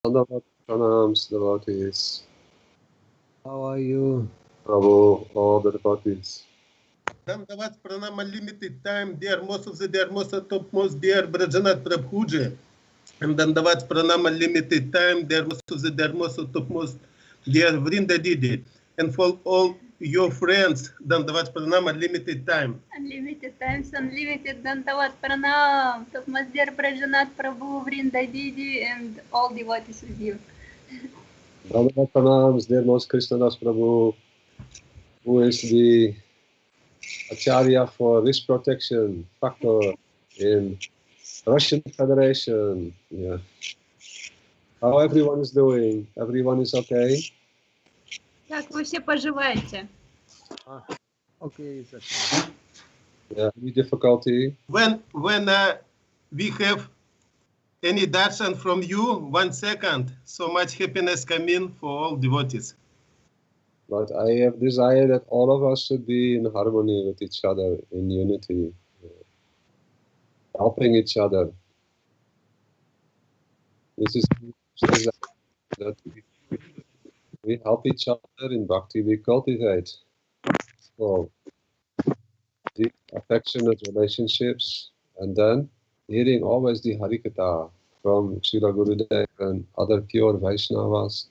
Dandavat pranams, devotees. How are you, Prabhu, all the devotees? Dandavat pranam unlimited time, dear most of the topmost dear Vraджанатх Prabhuji. And Dandavat pranam unlimited time, dear most of the topmost dear Vrinda Didi. And for all your friends, Dandavat pranam unlimited time. Unlimited times, unlimited Dandavat pranam. Topmost dear Vraджанатх Prabhu, Vrinda Didi, and all devotees with you. Dandavat pranams, dear most krsna-dasa Prabhu, who is the Acharya for risk protection factor in Russian Federation. Yeah. How everyone is doing? Everyone is okay? Как вы все поживаете? Okay, it's okay. Yeah, any difficulty? When we have any darshan from you, 1 second, so much happiness come in for all devotees. But I have desire that all of us should be in harmony with each other, in unity, helping each other. This is that we help each other in bhakti, we cultivate so deep affectionate relationships, and then hearing always the Harikatha from Srila Gurudev and other pure Vaishnavas,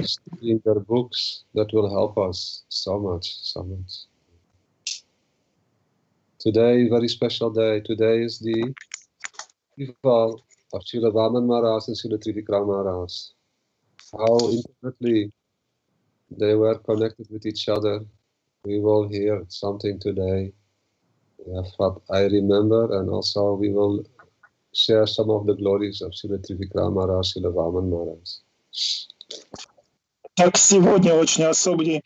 studying their books, that will help us so much, so much. Today, very special day. Today is the festival of Srila Vaman Maharaj and Srila Trivikram Maharaj. How intimately they were connected with each other. We will hear something today of what I remember, and also we will share some of the glories of Srila Trivikram Maharaj, Srila Vaman Maharaj. Так, сегодня очень особый день.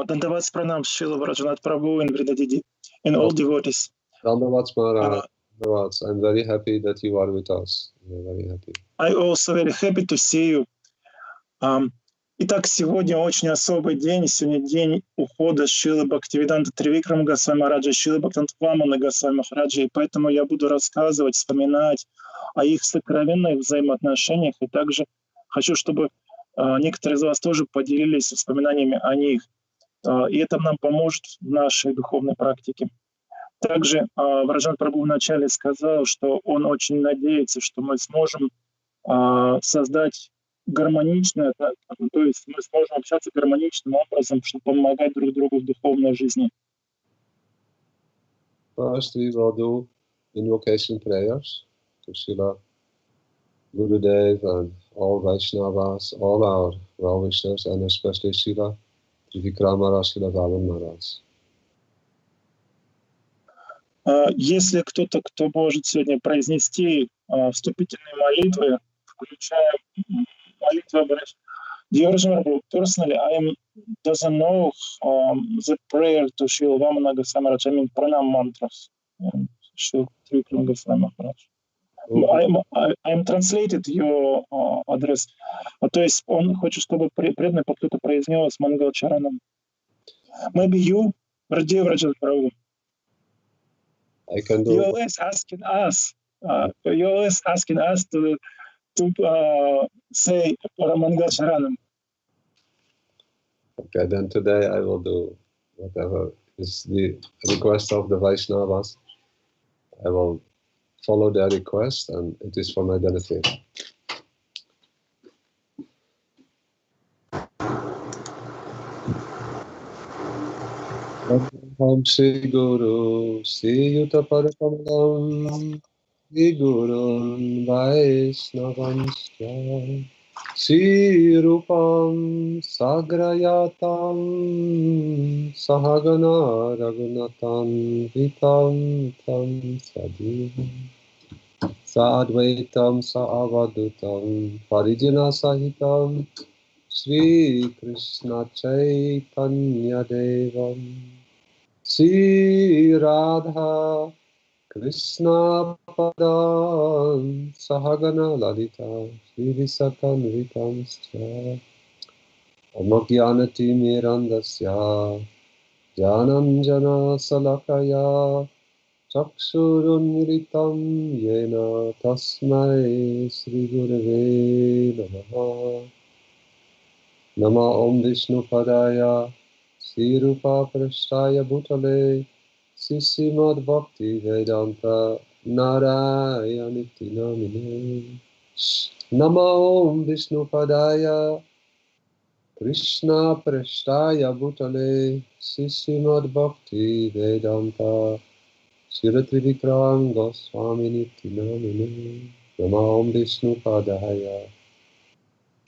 Дандават пранам Шрила Враджанатх Прабху and Vrinda Didi and all devotees. Dandavats Maharaj, Dandavats. I'm very happy that you are with us. I'm very happy. I also very happy to see you. Итак, сегодня очень особый день. Сегодня день ухода Шрилы Бхактивиданта Тривикрама Госвами Махараджа, Шрилы Бхактивиданта Вамана Госвами Махараджа. И поэтому я буду рассказывать, вспоминать о их сокровенных взаимоотношениях. И также хочу, чтобы некоторые из вас тоже поделились воспоминаниями о них. И это нам поможет в нашей духовной практике. Также Враджанатх Прабху вначале сказал, что он очень надеется, что мы сможем создать гармоничное, то есть мы сможем общаться гармоничным образом, чтобы помогать друг другу в духовной жизни. First, we will do invocation prayers to Srila Gurudev and all Vaishnavas, all our well-wishers, and especially Srila Trivikram Maharaj, Srila Vaman Maharaj. Если кто-то, кто может сегодня произнести вступительные молитвы, включая молитвы обращения. Personally, doesn't know the prayer to Srila Vamana Goswami Maharaj, I mean pranam mantras. Srila Trivikram Goswami Maharaj. I'm translated your address. То есть он хочет, чтобы преданный кто-то произнес Мангалчаранам. Maybe you, Раджи Враджанатх Прабху. I can do. You're always asking us. To say Mangalcharanam. Okay, then today I will do whatever is the request of the Vaishnavas. I will follow their request, and it is for my benefit. Om Shri Guru Sri Yuta Padakamalam Sri Gurun Vaishnavanscha Sri Rupam Sagrayatam Sahagana Raghunatam Vitam Tam Sadhim Sadvaitam Saavadutam Parijana Sahitam Sri Krishna Chaitanya Devam Sri Radha Krishna Padam Sahagana Lalita Sri Visatan Vitamscha Omagyanati Mirandasya Jananjana Salakaya Chakshurunmilitam yena tasmai Sri Gurave namaha. Nama Om Vishnu Padaya Sri Rupa Prasthaya Bhutale Srimad Bhakti Vedanta Narayanitti Namine. Nama Om Vishnu Padaya Krishna Prasthaya Bhutale Srimad Bhakti Vedanta Shiratrivikram Goswami Nitti Namine. Nama Om Vishnu Padaya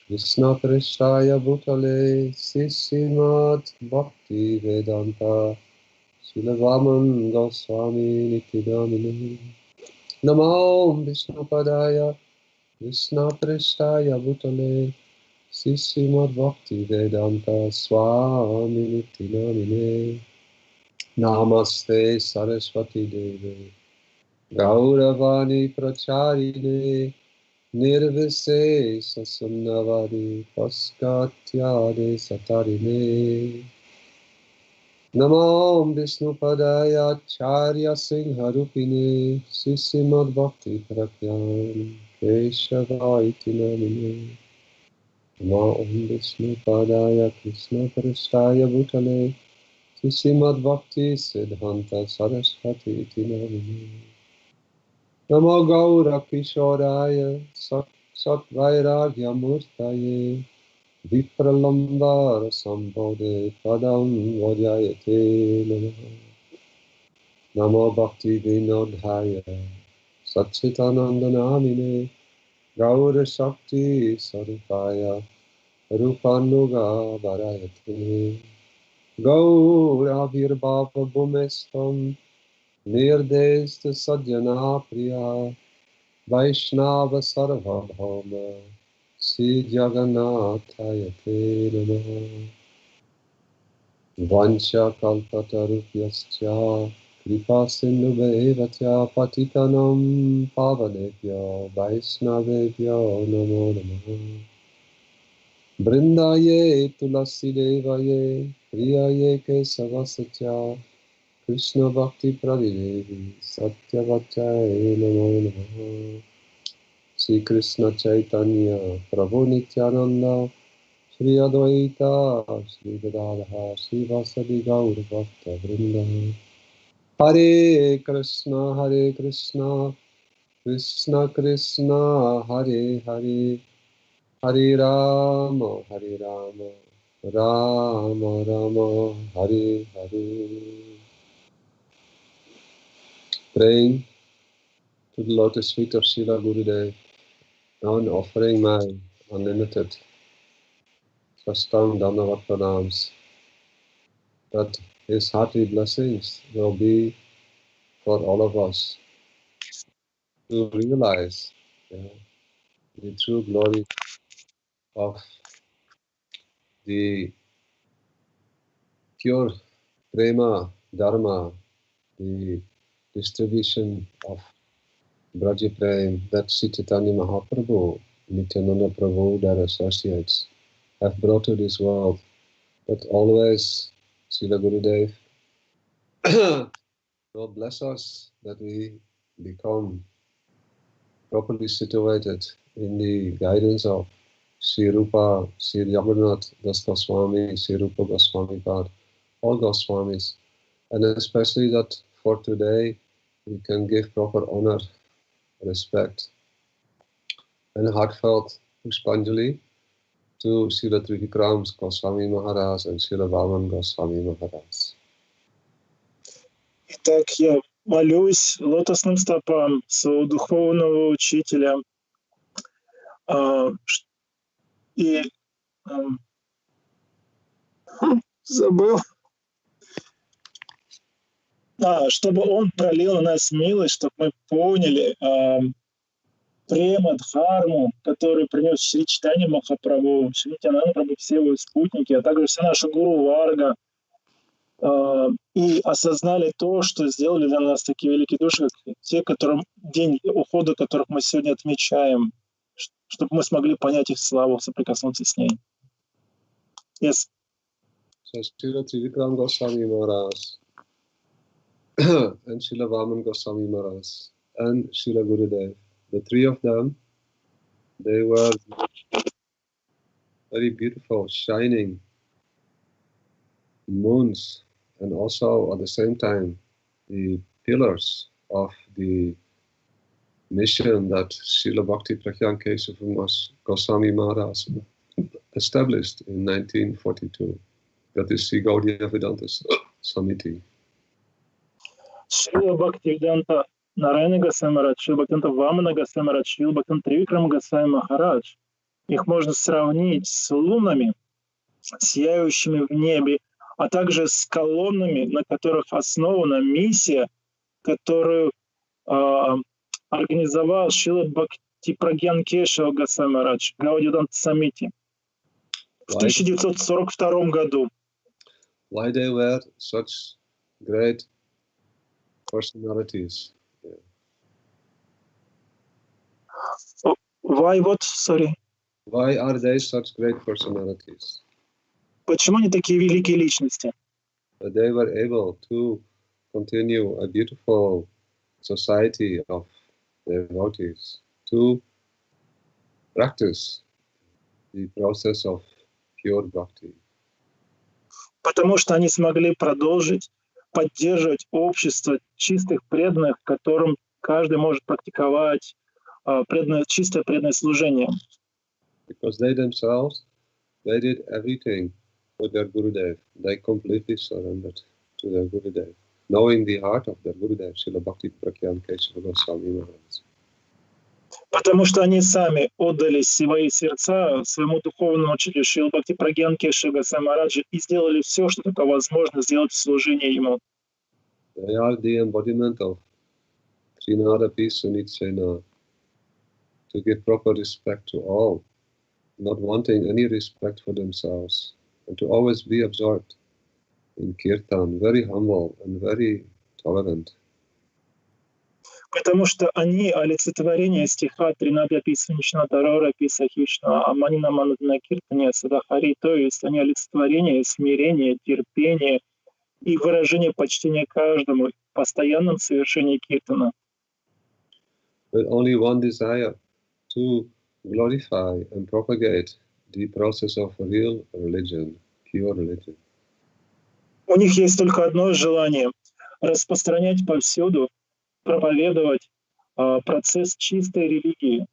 Krishna Prasthaya Bhutale Srimad Bhakti Vedanta Srila Goswami Nitti Namine. Namo Om Vishnu Padaya Krishna Prasthaya Bhutale Srimad Bhakti Vedanta Swami Nitti Namine. Namaste Saraswati Devi Gauravani Pracharine Nirvisesa Sunnavadi Paskatyade Satarine. Namo Om Vishnu Padaya Charya Singha Rupine Srimad Bhakti Prakyan Keshava Iti Namine. Namo Om Vishnu Padaya Krishna Prasthaya Bhutale Srimad Bhakti Siddhanta Saraswati Iti Namine. Namo Gaura Kishoraya Sat Vairagya Murtaye Vipralambara Sambodhe Padam Vajayate Namaha. Namo Bhakti Vinodhaya Satchitananda Namine Gaura Shakti Sarupaya Rupanuga Varayate Gaura Virbhava Bhumestam Nirdesta Sadhyana Priya Vaishnava Sarvabhauma Sri Jagannathaya Te Namaha. Vancha kalpatarupyascha kripa sindhubheva patitanam pavanebhyo Vaishnavebhyo namo namaha. Brindaye tulasi devaye priyaye kesavascha Krishna Bhakti Pravidevi Satyavachaya Namo Namaha. Sri Krishna Chaitanya Prabhu Nityananda Shri Advaita Shri Gadadha Shri Vasadi Gaur Bhakta Vrinda. Hare Krishna Krishna Krishna Hare Hare Hare Rama Rama Rama Hare Hare. Praying to the lotus feet of Srila Gurudev and offering my unlimited Sastang Dhanavad Pranams, that his hearty blessings will be for all of us to realize the true glory of the pure prema dharma, the distribution of Braja Prem that Sri Chaitanya Mahaprabhu, Nityananda Prabhu, their associates, have brought to this world, that always Srila Gurudev will bless us, that we become properly situated in the guidance of Sri Rupa, Sri Jagannath Das Goswami, Sri Rupa Goswami God, all Goswamis, and especially that for today we can give proper honor, respect, and heartfelt Pushpanjali to Srila Trivikram Goswami Maharaj and Srila Vaman Goswami Maharaj. Итак, я молюсь лотосным стопам своего духовного учителя и забыл, чтобы он пролил на нас милость, чтобы мы поняли према дхарму, который принес Шри Чайтанья Махапрабху, Шри Нитянанда Прабху, все его спутники, а также вся наша гуру Варга, и осознали то, что сделали для нас такие великие души, как те, которым день ухода, которых мы сегодня отмечаем, чтобы мы смогли понять их славу, соприкоснуться с ней. Yes. So Srila Trivikram Goswami Maharaj and Srila Vaman Goswami Maharaj and Srila Gurudev. The three of them, they were very beautiful, shining moons, and also at the same time the pillars of the mission that Srila Bhakti Pragyan Kesava Goswami Maharaj established in 1942. That is Sri Gaudiya Vedanta Samiti. Шрила Бхактивиданта Нарайана Госвами Махарадж, Шрила Бхактивиданта Вамана Госвами Махарадж, Шрила Бхактивиданта Тривикрама Госвами Махарадж. Их можно сравнить с лунами, сияющими в небе, а также с колоннами, на которых основана миссия, которую организовал Шрила Бхакти Прагьян Кешава Госвами Махарадж, Гаудия Веданта Самити в 1942 году. Why they were such great personalities? Why what? Sorry. Why are they such great personalities? Почему они такие великие личности? They were able to continue a beautiful society of devotees, to practice the process of pure bhakti. Потому что они смогли продолжить поддерживать общество чистых преданных, в котором каждый может практиковать чистое преданное служение. Because they themselves, they did everything for their Gurudev. They completely surrendered to their Gurudev, knowing the heart of their Gurudev, Srila Bhakti Pragyan Kesava Goswami Maharaj. Потому что они сами отдали свои сердца своему духовному учителю Шрила Бхакти Прагьян Кешава Госвами Махараджа и сделали все, что только возможно сделать в служении ему. They are the embodiment of Trinadapi Sunitsena, to give proper respect to all, not wanting any respect for themselves, and to always be absorbed in kirtan, very humble and very tolerant. Потому что они олицетворение стиха Тринадья Писанична Тарора Писахична Аманина Манадна Киртания Садахари, то есть они олицетворение смирения, терпения и выражение почтения каждому в постоянном совершении киртана. With only one desire, to glorify and propagate the process of real religion, pure religion. У них есть только одно желание — распространять повсюду, проповедовать процесс чистой религии.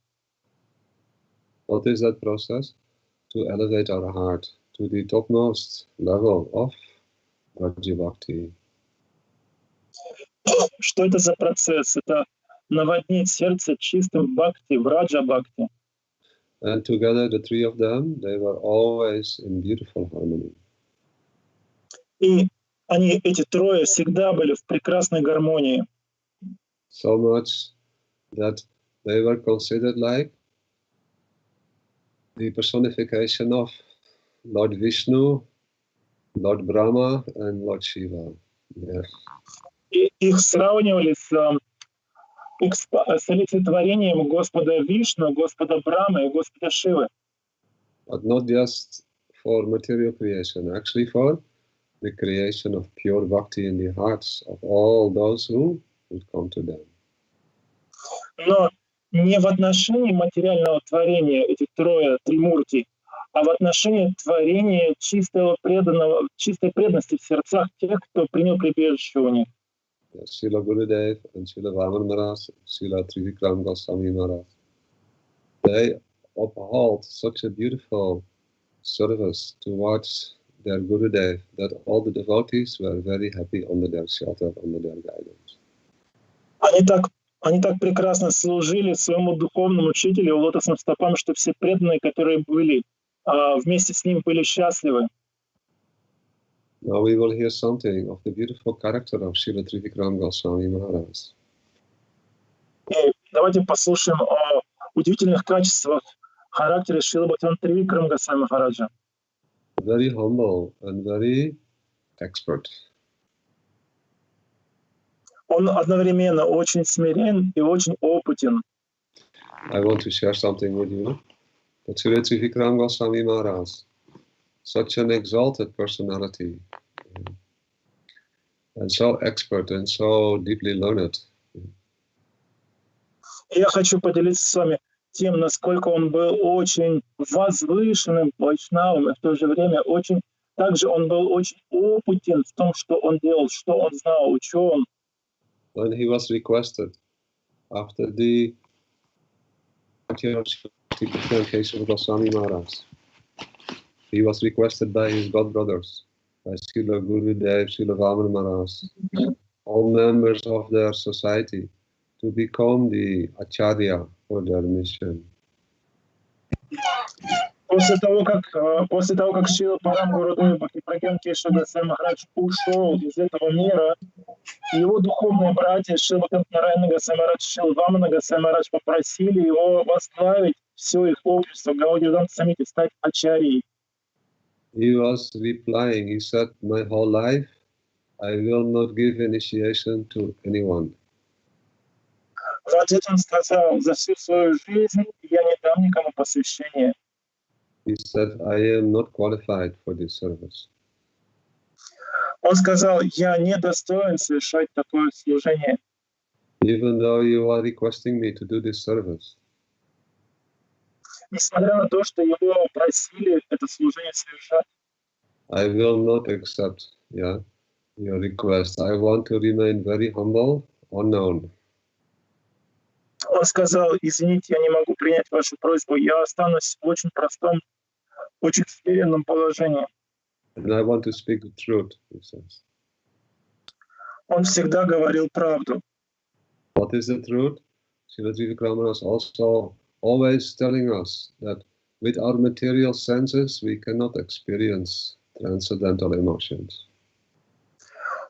What is that process? To elevate our heart to the topmost level of Vraja Bhakti. Что это за процесс? Это наводнить сердце чистым бхакти, враджа бхакти. And together, the three of them, they were always in beautiful harmony. И они, эти трое, всегда были в прекрасной гармонии. So much that they were considered like the personification of Lord Vishnu, Lord Brahma, and Lord Shiva. Yes. И их сравнивали с олицетворением Господа Вишну, Господа Брамы и Господа Шивы. But not just for material creation, actually for the creation of pure bhakti in the hearts of all those who would come to them. Но не в отношении материального творения этих трое, тримурти, а в отношении творения чистой преданности в сердцах тех, кто принял прибежище у них. Srila Gurudev and Srila Vaman Maharaj, Srila Trivikram Goswami Maharaj, they uphold such a beautiful service towards their Gurudev that all the devotees were very happy under their shelter, under their guidance. Они так прекрасно служили своему духовному учителю, лотосным стопам, что все преданные, которые были вместе с ним, были счастливы. Now we will hear something of the beautiful character of Srila Trivikram Goswami Maharaj. И давайте послушаем о удивительных качествах характера Шрила Бхактивиданта Тривикрама Госвами Махараджа. Very humble and very expert. Он одновременно очень смирен и очень опытен. I want to share something with you. But Srila Trivikram Goswami Maharaj, such an exalted personality. and so expert and so deeply learned. И я хочу поделиться с вами тем, насколько он был очень возвышенным вайшнавом, и в то же время также он был очень опытен в том, что он делал, что он знал, учен. When he was requested after the Kesava Goswami Maharaj, he was requested by his godbrothers, by Srila Gurudev, Srila Vamana Maharaj, all members of their society, to become the acharya for their mission. После того, как Шрила Парам Гурудев Бхактипрагьян Кешава Госвами Махарадж ушел из этого мира, его духовные братья Шрила Нараяна Госвами Махарадж, Шрила Вамана Госвами Махарадж попросили его возглавить все их общество, Гаудия Самити, стать ачарьей. He was replying, he said, my whole life I will not give initiation to anyone. В ответ он сказал, за всю свою жизнь я не дам никому посвящения. He said, I am not qualified for this service. Он сказал, я не достоин совершать такое служение. Even though you are requesting me to do this service. Несмотря на то, что его просили это служение совершать. I will not accept your request. I want to remain very humble, unknown. Он сказал, извините, я не могу принять вашу просьбу, я останусь в очень простом, очень смиренном положении. And I want to speak the truth, he says. Он всегда говорил правду. What is the truth? Srila Trivikrama is also always telling us that with our material senses we cannot experience transcendental emotions.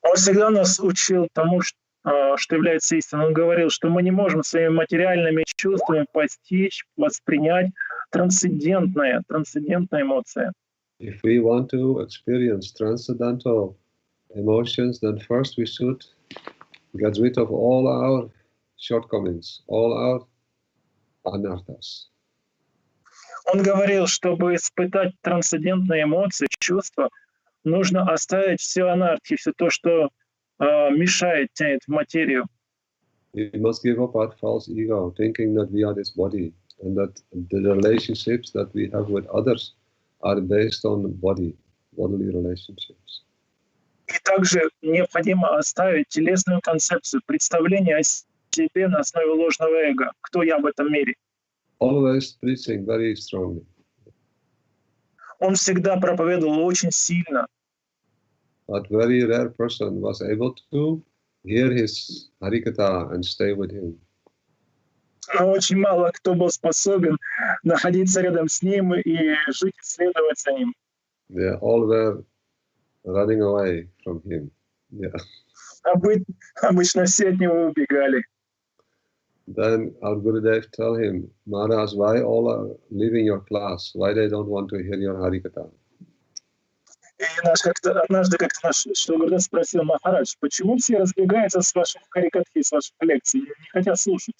Он всегда нас учил тому, что является истиной. Он говорил, что мы не можем своими материальными чувствами постичь, воспринять трансцендентные эмоции. If we want to experience transcendental emotions, then first we should get rid of all our shortcomings, all our anarthas. Он говорил, чтобы испытать трансцендентные эмоции, чувства, нужно оставить все анархии, все то, что мешает, тянет в материю. We must give up our false ego, thinking that we are this body, and that the relationships that we have with others are based on bodily relationships. И также необходимо оставить телесную концепцию, представление о себе на основе ложного эго. Кто я в этом мире? Always preaching very strongly. Он всегда проповедовал очень сильно. But very rare person was able to hear his harikatha and stay with him. Но очень мало кто был способен находиться рядом с ним и жить, следовать за ним. They all were running away from him. Yeah. Обычно все от него убегали. Then our Gurudev tell him, Maharaj, why all are leaving your class? Why they don't want to hear your harikatha? И однажды как-то наш Шрила Гурудев спросил: Махарадж, почему все разбегаются с ваших харикатхи, с ваших лекций, не хотят слушать?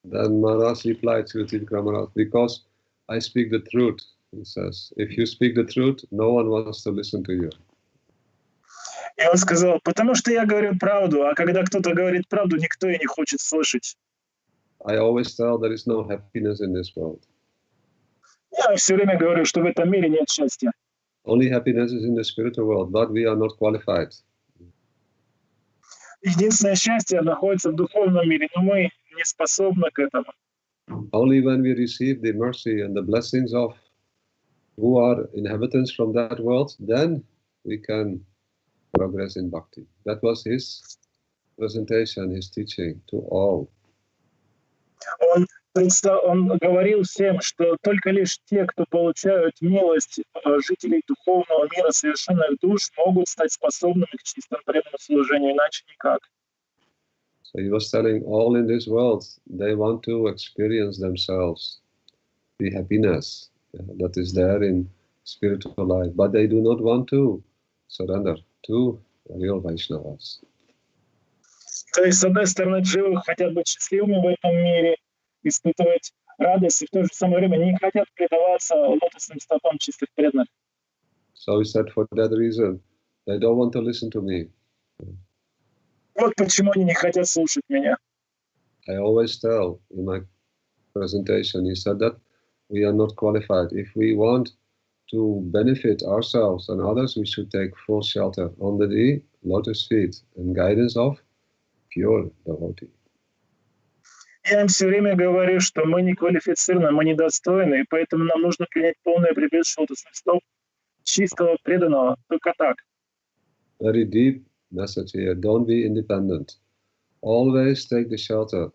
Then Maharaj replied to Maharaj, because I speak the truth. He says, if you speak the truth, no one wants to listen to you. И он сказал: потому что я говорю правду, а когда кто-то говорит правду, никто и не хочет слышать. I always tell there is no happiness in this world. Я все время говорю, что в этом мире нет счастья. Only happiness is in the spiritual world, but we are not qualified. Единственное счастье находится в духовном мире, но мы не способны к этому. Only when we receive the mercy and the blessings of who are inhabitants from that world, then we can progress in bhakti. That was his presentation, his teaching to all. Он говорил всем, что только лишь те, кто получают милость жителей духовного мира, совершенных душ, могут стать способными к чистому преданному служению, иначе никак. So he was telling all in this world, they want to experience themselves, the happiness that is there in spiritual life, but they do not want to surrender to real Vaishnavas. То есть, с одной стороны, дживы хотят быть счастливыми в этом мире, испытывать радость, и в то же самое время не хотят предаваться лотосным стопам чистых преданных. So he said, for that reason, they don't want to listen to me. Вот почему они не хотят слушать меня. I always tell in my presentation, he said that we are not qualified. If we want to benefit ourselves and others, we should take full shelter under the lotus feet and guidance of pure devotee. Я им все время говорю, что мы не квалифицированы, мы недостойны, и поэтому нам нужно принять полное прибежище лотосных стоп чистого преданного, только так. Very deep message here. Don't be independent. Always take the shelter.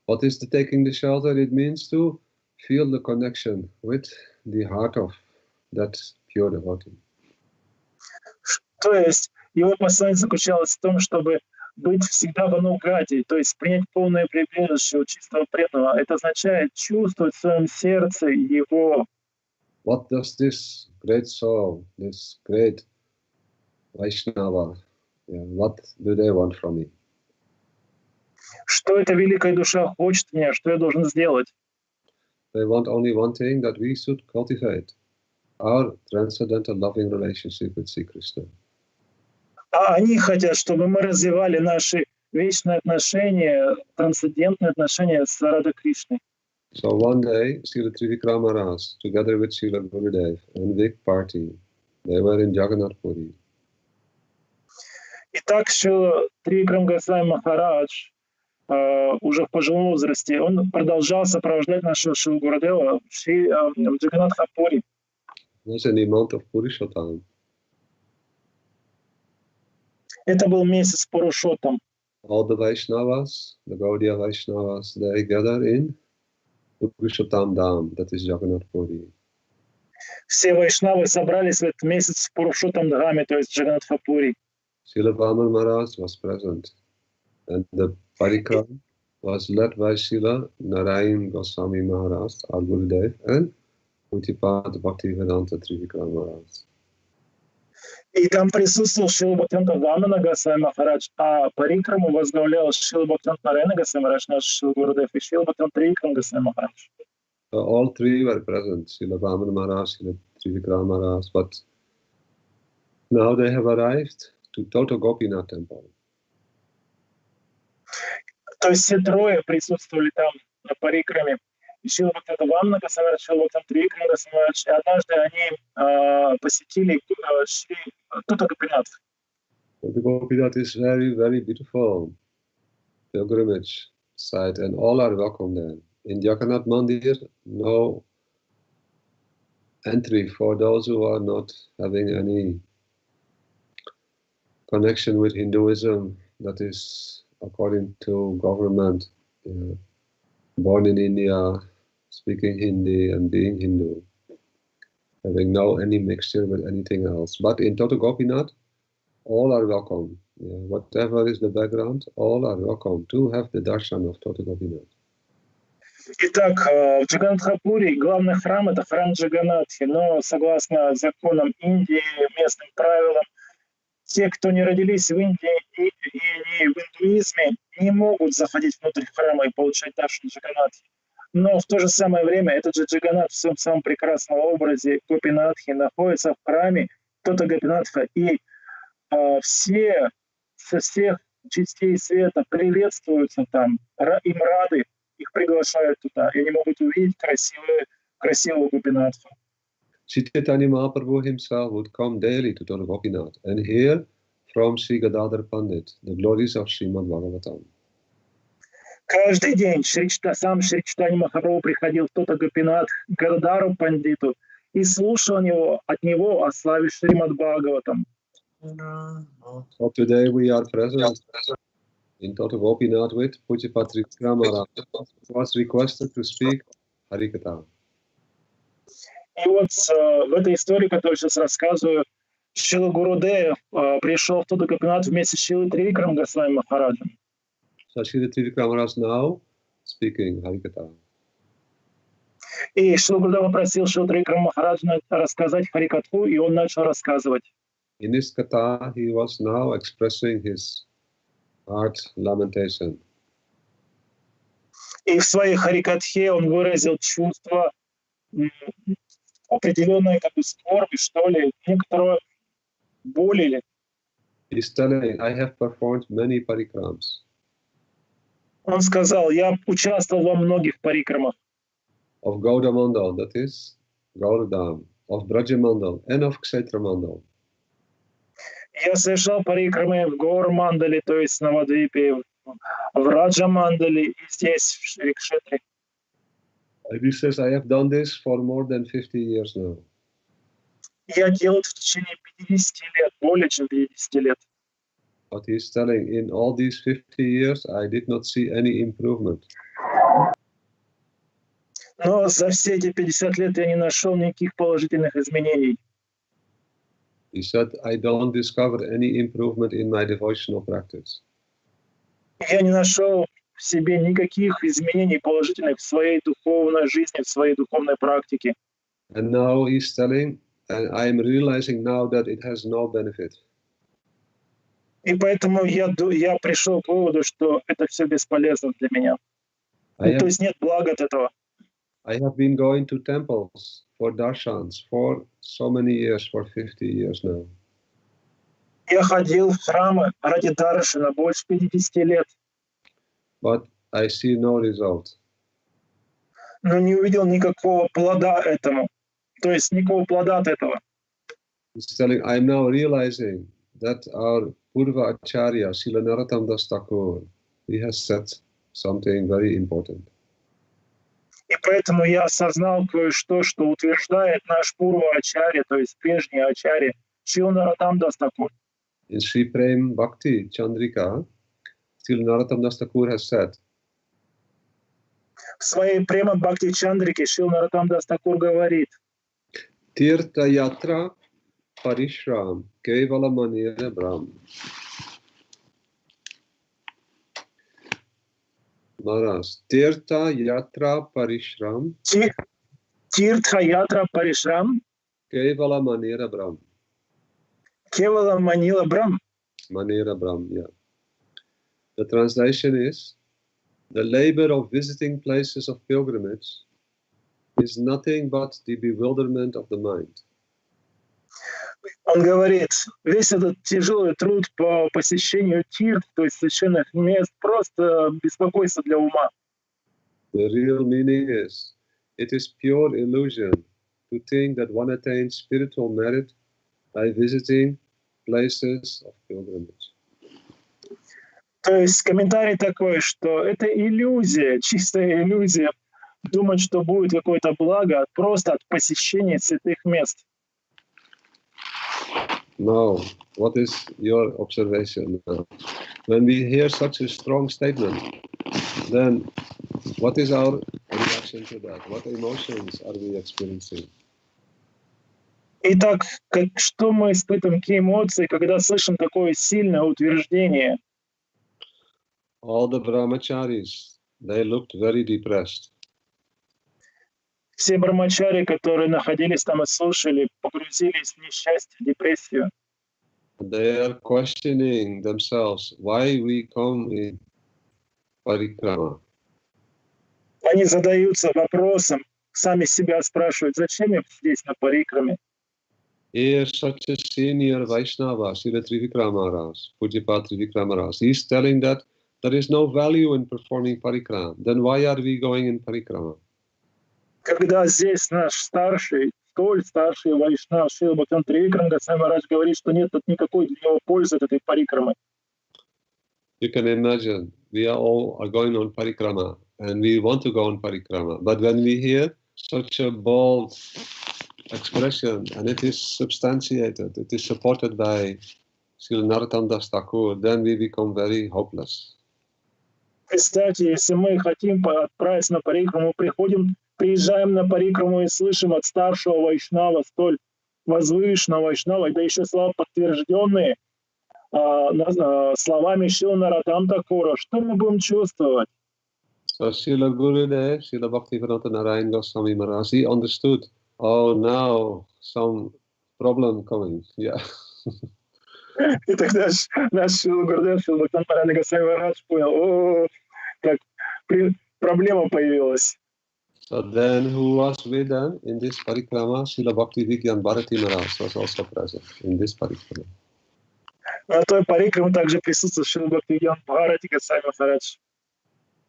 What is the taking the shelter? It means to feel the connection with the heart of that pure devotee. То есть его послание заключалось в том, чтобы быть всегда в анугате, то есть принять полное прибежище у чистого преданного. Это означает чувствовать в своем сердце его. What does this great soul, this great Vaishnava, what do they want from me? Что эта великая душа хочет от меня, что я должен сделать? They want only one thing, that we should cultivate our transcendental loving relationship with Sri Krishna. А они хотят, чтобы мы развивали наши вечные отношения, трансцендентные отношения с Радой Кришной. So one day, Srila Trivikrama Maharaj, together with Srila Gurudev and big party, they were in Jagannath Puri. Итак, Шрила Трикрам Госвами Махарадж уже в пожилом возрасте, он продолжал сопровождать нашего Шрилу Гурудева в Джаганнатхапури. It was in the month of Purushottam. Это был месяц Пурушоттам. All the Vaishnavas, the Gaudiya Vaishnavas, they gather in Purushottam Dham, that is Jagannath Puri. Все вайшнавы собрались в этот месяц в Пурушоттам Dhame, то есть Джаганнатхапури. Srila Vaman Maharaj was present, and the parikram was led by Srila Narayan Goswami Maharaj, our Gurudev, and Pujapad Bhaktivedanta Trivikrama Maharaj. И там присутствовал Шрила Бхактивинода Вамана Госвами Махарадж, а парикраму возглавлял Шрила Бхактивинода Нараяна Госвами Махарадж, наш Шрила Гурудев, и Шрила Бхактивинода Триvikrama Госвами Махарадж. So all three were present, Srila Vaman Maharaj, Srila Trivikrama Maharaj, but now they have arrived to Toto Gopinath temple. То есть все трое присутствовали там на парикраме. Шрила Бхактивинода Вамана Госвами Махарадж, Шрила Бхактивинода Триvikrama Госвами Махарадж, и однажды они посетили Шри Toto Gopinath. Toto Gopinath is very, very beautiful pilgrimage site, and all are welcome there. In Jagannath Mandir, no entry for those who are not having any connection with Hinduism, that is according to government, born in India, speaking Hindi and being Hindu, having no any mixture with anything else. But in Toto Gopinath, all are welcome. Whatever is the background, all are welcome to have the darshan of Toto Gopinath. Итак, в Джаганнатхапури главный храм — это храм Джаганнатхи, но согласно законам Индии, местным правилам, те, кто не родились в Индии и не в индуизме, не могут заходить внутрь храма и получать даршан Джаганнатхи. Но в то же самое время этот же Джаганнат в своем самом прекрасном образе Гопинатхи находится в храме Toto Gopinath, и все со всех частей света приветствуются там, им рады, их приглашают туда, и они могут увидеть красивую Гопинатху. Chaitanya Mahaprabhu himself would come daily to Toto Gopinath and hear from Sri Gadadhar Pandit the glories of Srimad Bhagavatam. Каждый день сам Шри Чайтанья Махапрабху приходил в Toto Gopinath к Гададару Пандиту и слушал от него о славе Шримад Бхагаватам. So today we are present in Toto Gopinath with Pujapad Trivikrama Maharaj, who was requested to speak Harikatha. И вот в этой истории, которую я сейчас рассказываю, Шрила Гурудев пришел в Toto Gopinath вместе с Шрилой Тривикрам Госвами Махараджем. So Srila Trivikrama Maharaj now speaking Harikatha. И Шрила Гурудев попросил Шрилу Тривикрама Махараджа рассказать Харикатху, и он начал рассказывать. In this katha, he was now expressing his heart lamentation. И в своей Харикатхе он выразил чувство определенной как бы скорби, что ли, некоторого боли. He's telling, I have performed many parikrams. Он сказал, я участвовал во многих парикрамах. Of Gauda Mandal, that is Gaudadam, of Braja Mandal, and of Kshetra Mandal. Я совершал парикрамы в Гаур-мандале, то есть на Навадвипе, в Раджа-мандале и здесь, в Шри-Кшетре. And he says, I have done this for more than 50 years now. Я делал это в течение 50 лет, более чем 50 лет. But he's telling, in all these 50 years, I did not see any improvement. Но за все эти 50 лет я не нашел никаких положительных изменений. He said, I don't discover any improvement in my devotional practice. Я не нашел в себе никаких изменений положительных в своей духовной жизни, в своей духовной практике. And now he's telling, and I'm realizing now that it has no benefit. И поэтому я пришел к выводу, что это все бесполезно для меня. То есть нет блага от этого. I have been going to temples for darshans for so many years, for 50 years now. Я ходил в храмы ради даршана больше 50 лет. But I see no result. Но не увидел никакого плода этому. То есть никакого плода от этого. He's telling, I'm now realizing that our Purva Acharya, Srila Narottam-das Thakur, he has said something very important. И поэтому я осознал кое-что, что утверждает наш Пурва Ачарья, то есть прежний Ачарья, Шрила Наротtam-das Thakur. In Sri Prem Bhakti Chandrika, Srila Narottam-das Thakur has said, В своей Према Бхакти Чандрике Шрила Наротtam-das Thakur говорит: Tirtha Yatra Parishram Kevala Manira Brahm. Maharaj, Tirtha Yatra Parishram Тиртха Ятра Паришрам Kevala Manira Brahm. Кевала Манила Брам. Manira Brahm, yeah. The translation is, the labor of visiting places of pilgrimage is nothing but the bewilderment of the mind. Он говорит, весь этот тяжелый труд по посещению тирт, то есть священных мест, просто беспокойство для ума. The real meaning is, it is pure illusion to think that one attains spiritual merit by visiting places of pilgrimage. То есть комментарий такой, что это иллюзия, чистая иллюзия, думать, что будет какое-то благо просто от посещения святых мест. Now, what is your observation now? When we hear such a strong statement, then what is our reaction to that? What emotions are we experiencing? Итак, что мы испытываем, какие эмоции, когда слышим такое сильное утверждение? All the brahmacharis, they looked very depressed. Все брамачари, которые находились там и слушали, погрузились в несчастье, в депрессию. They are questioning themselves why we come in parikrama. Они задаются вопросом, сами себя спрашивают, зачем я здесь на парикраме? Here, such a senior Vaishnava, Srila Trivikrama Maharaj, Pujyapad Trivikrama Maharaj, he's telling that there is no value in performing parikrama. Then why are we going in parikrama? Когда здесь наш старший, столь старший Вайшнав Шрила Бхактивинода Тривикрама Госвами Махарадж говорит, что нет никакой для него пользы от этой парикрамы. You can imagine, we are all going on parikrama and we want to go on parikrama. But when we hear such a bold expression and it is substantiated, it is supported by Srila Narottam-das Thakur, then we become very hopeless. Представьте, если мы хотим отправиться на парикраму, приезжаем на парикраму и слышим от старшего Вайшнава, столь возвышенного Вайшнава, да еще слова подтвержденные словами Шрила Наротtam Thakura, что мы будем чувствовать? So Srila Gurudev, Srila Bhaktivinoda Narayan Goswami Maharaj, he understood, oh, now some problem coming, yeah. И тогда наш Шрила Гурудев, Шрила Бхактивинода Нараяна Госвами Махарадж понял, о, так проблема появилась. So then who was with them in this parikrama? Srila Bhakti Vigyan Bharati Maharaj was also present in this parikrama. На той парикраме также присутствует Шрила Бхактивинода Бхарати Госвами Махарадж.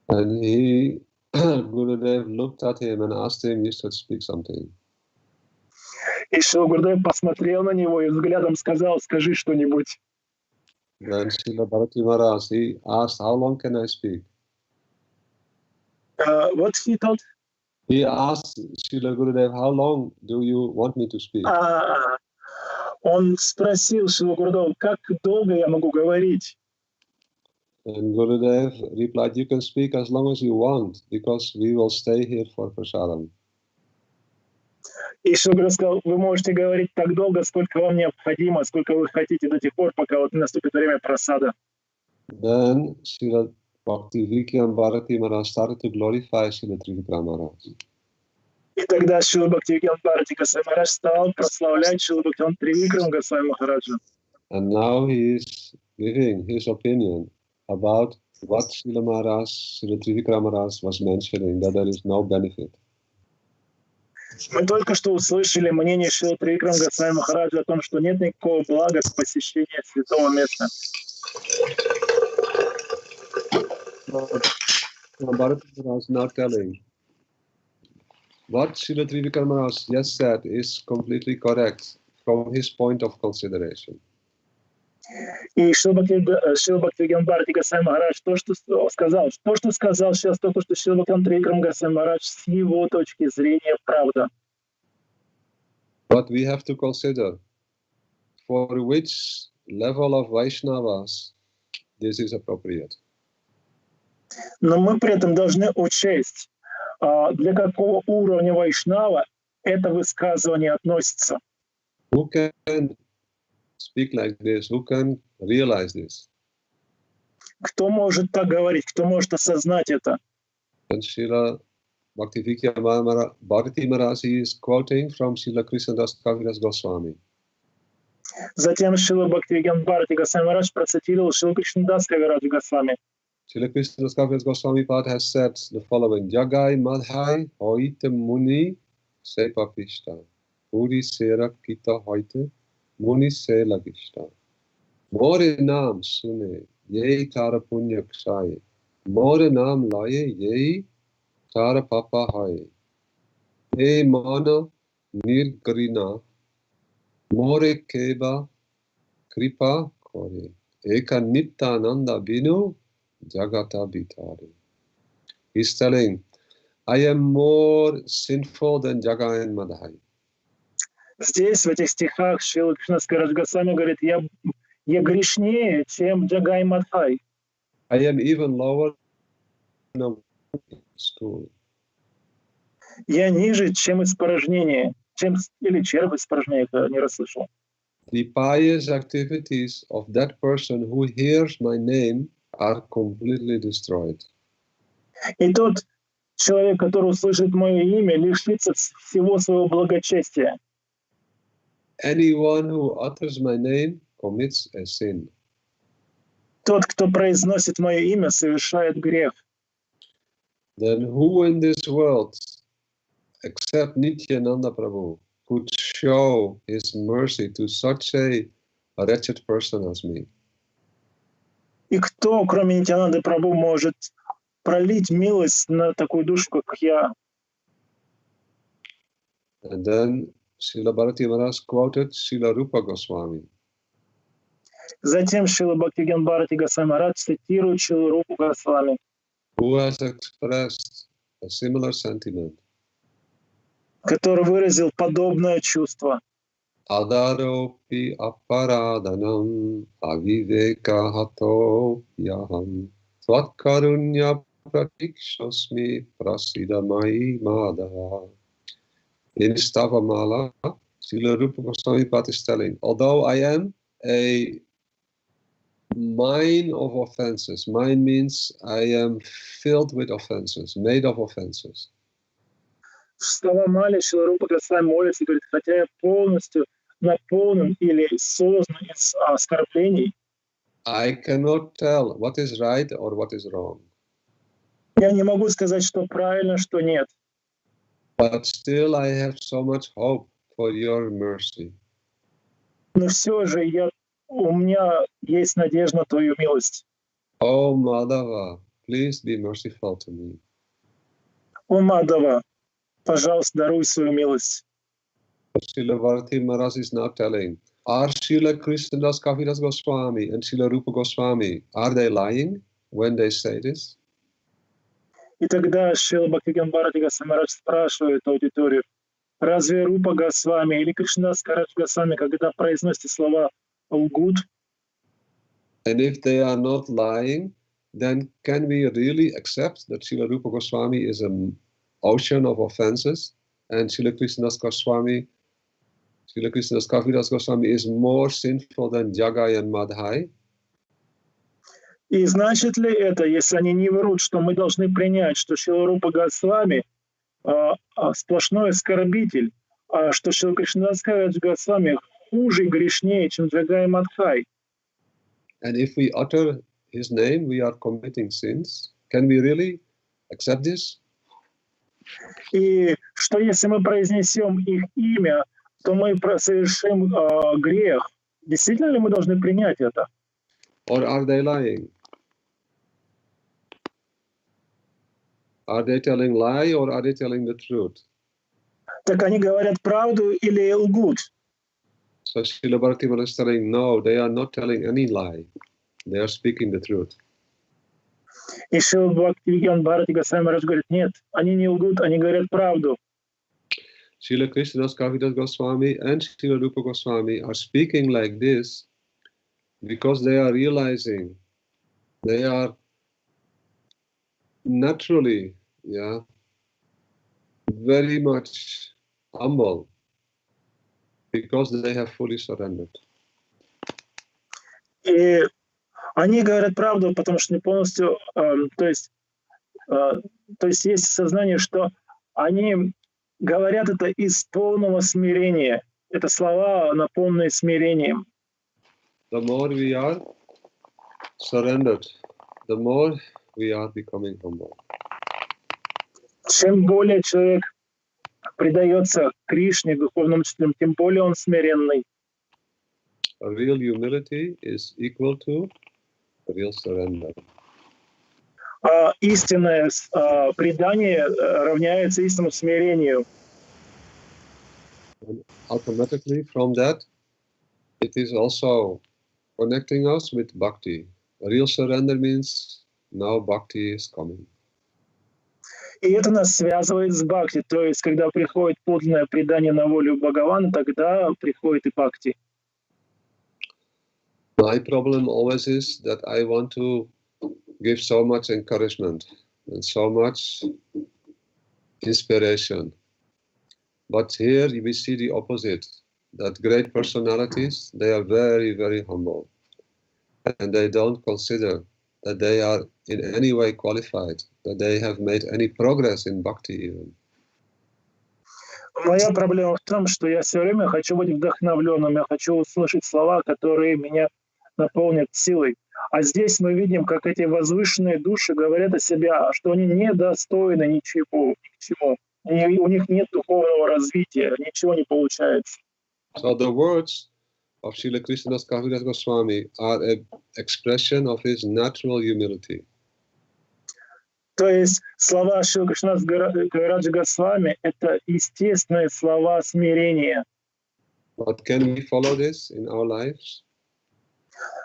And he, Gurudev looked at him and asked him, you should speak something. И Шрила Гурудев посмотрел на него и взглядом сказал: скажи что-нибудь. Then Srila Bharati Maharaj, he asked, how long can I speak? Вот he told. He asked Srila Gurudev, how long do you want me to speak? Он спросил Шрила Гурудева, как долго я могу говорить? And Gurudev replied, you can speak as long as you want, because we will stay here for prasadam. И Шрила Гурудев сказал: вы можете говорить так долго, сколько вам необходимо, сколько вы хотите, до тех пор, пока вот наступит время прасада. Then Srila Bhaktivedanta Bharati Maharaj started to glorify Srila Trivikram Maharaj. И тогда Шрила Бхактивинода Бхарати Госвами Махарадж стал прославлять Шрила Бхактивинода Тривикрама Госвами Махараджа. And now he is giving his opinion about what Srila Maharaj, Srila Trivikram Maharaj was mentioning, that there is no benefit. Мы только что услышали мнение Шрила Тривикрама Госвами Махараджа о том, что нет никакого блага с посещения святого места. Bharati Maharaj is now telling what Srila Trivikram Maharaj just said is completely correct from his point of consideration. И Шрила Бхактивинода Бхарати Госвами Махарадж то, что сказал сейчас, только что Шрила Бхактивинода Тривикрама Госвами Махарадж с его точки зрения правда. But we have to consider for which level of Vaishnavas this is appropriate. Но мы при этом должны учесть, для какого уровня вайшнава это высказывание относится. Who can speak like this? Who can realize this? Кто может так говорить, кто может осознать это? And Srila Bhaktivedanta Bharati Maharaj is quoting from Srila krsna-dasa Goswami. Затем Шрила Бхактивинода Бхарати Госвами Махарадж процитировал Шрила Кришна-даса Госвами. Srila krsna-dasa Goswami Pad has said the following: Jagai madhai hoite muni se papishta, puri sera kita hoite muni se lagishta. More naam sune yei kara punya kshaye, more naam laye yei kara papa hai. He mana nirgarina, more keva kripa kore, eka nityananda binu jagata bitare. He's telling, I am more sinful than Jagai and Madhai. Здесь, в этих стихах, Шрила Кришна Госвами говорит: я грешнее, чем Джагай и Мадхай. I am even lower than a stool. Я ниже, чем испражнение, или червь испражнение, это не расслышал. The pious activities of that person who hears my name are completely destroyed. И тот человек, который услышит мое имя, лишится всего своего благочестия. Anyone who utters my name commits a sin. Тот, кто произносит мое имя, совершает грех. Then who in this world, except Nityananda Prabhu, could show his mercy to such a wretched person as me? И кто, кроме Нитьянанды Прабху, может пролить милость на такую душу, как я? And then Srila Bharati Maharaj quoted Srila Rupa Goswami. Затем Шрила Бхактивинода Бхарати Госвами Махарадж цитирует Шрилу Рупу Госвами, who has expressed a similar sentiment. который выразил подобное чувство. Adaropi aparadanam aviveka hato yaham tvat karunya pratikshasmi prasidamai madha. In Stavamala, Srila Rupa Goswami Pad is telling, although I am a mine of offenses, mine means I am filled with offenses, made of offenses. В Ставамале Шрила Рупа Госвами молится и говорит: хотя я полностью наполнен или создан из оскорблений, I cannot tell what is right or what is wrong. я не могу сказать, что правильно, что нет. But still I have so much hope for your mercy. Но все же я у меня есть надежда на Твою милость. Oh Madhava, please be merciful to me. О Мадава, пожалуйста, даруй свою милость. Srila Bharati Maharaj is now telling, are Srila Krishnadas Kaviraj Goswami and Srila Rupa Goswami, are they lying when they say this? И тогда Шрила Бхактивинода Бхарати Госвами Марадж спрашивает аудиторию, разве Рупа Госвами или Кришнадас Кавирадж Госвами, когда произносят слова лгут? And if they are not lying, then can we really accept that Srila Rupa Goswami is an ocean of offenses and Srila Krishnadas Kaviraj Goswami is more sinful than Jagai and Madhai? И значит ли это, если они не врут, что мы должны принять, что Шрила Рупа Госвами сплошной оскорбитель, а что Шрила Кришнадас Кавирадж Госвами хуже и грешнее, чем Джагай и Мадхай? And if we utter his name, we are committing sins. Can we really accept this? И что если мы произнесем их имя, то мы совершим грех? Действительно ли мы должны принять это? Or are they lying? Are they telling lie or are they telling the truth? Так они говорят правду или лгут? So Srila Bharati Maharaj is telling, no, they are not telling any lie. They are speaking the truth. И Шрила Бхактивинода Бхарати Госвами Марадж говорит, нет, они не лгут, они говорят правду. Srila Krishnadas Kaviraj Goswami and Srila Rupa Goswami are speaking like this because they are realizing they are naturally, very much humble because they have fully surrendered. И они говорят правду, потому что не полностью, то есть есть сознание, что они говорят это из полного смирения. Это слова, наполненные смирением. The more we are surrendered, the more we are becoming humble. Чем более человек предается Кришне, духовным учителям, тем более он смиренный. A real humility is equal to a real surrender. Истинное предание равняется истинному смирению. And automatically from that, it is also connecting us with bhakti. A real surrender means now bhakti is coming. И это нас связывает с бхакти. То есть, когда приходит подлинное предание на волю Бхагавана, тогда приходит и бхакти. My problem always is that I want to give so much encouragement and so much inspiration. But here we see the opposite, that great personalities, they are very, very humble. And they don't consider that they are in any way qualified, that they have made any progress in bhakti even. Моя проблема в том, что я все время хочу быть вдохновленным, я хочу услышать слова, которые меня наполнят силой. А здесь мы видим, как эти возвышенные души говорят о себе, что они недостойны ничего, ни к чему. У них нет духовного развития, ничего не получается. So the words of Srila Krishnadas Kaviraj Goswami are an expression of his natural humility. То есть слова Шрила Кришнадаса Кавираджа Госвами — это естественные слова смирения. But can we follow this in our lives?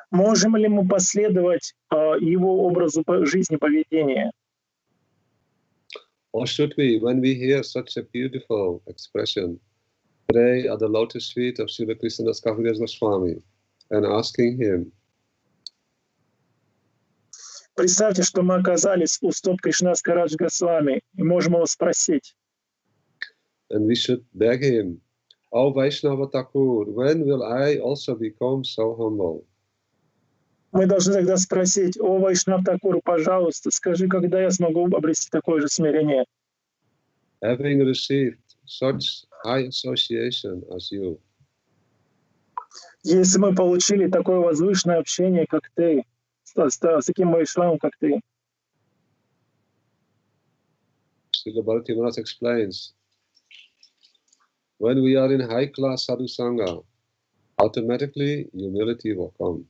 Можем ли мы последовать его образу жизни, поведения? Or should we, when we hear such a beautiful expression, pray at the lotus feet of Srila Krishnadas Kaviraj Goswami and asking him, Представьте, что мы оказались у стоп Кришнадаса Кавираджа Госвами и можем его спросить. and we should beg him, "Oh Vaishnava Thakur, when will I also become so humble?" Мы должны тогда спросить: «О, Вайшнав Такуру, пожалуйста, скажи, когда я смогу обрести такое же смирение?» Having received such high association as you, Если мы получили такое возвышенное общение, как ты, с таким Вайшнавом, как ты. Srila Bharati Maharaj explains, when we are in high class sadhu sangha, automatically humility will come.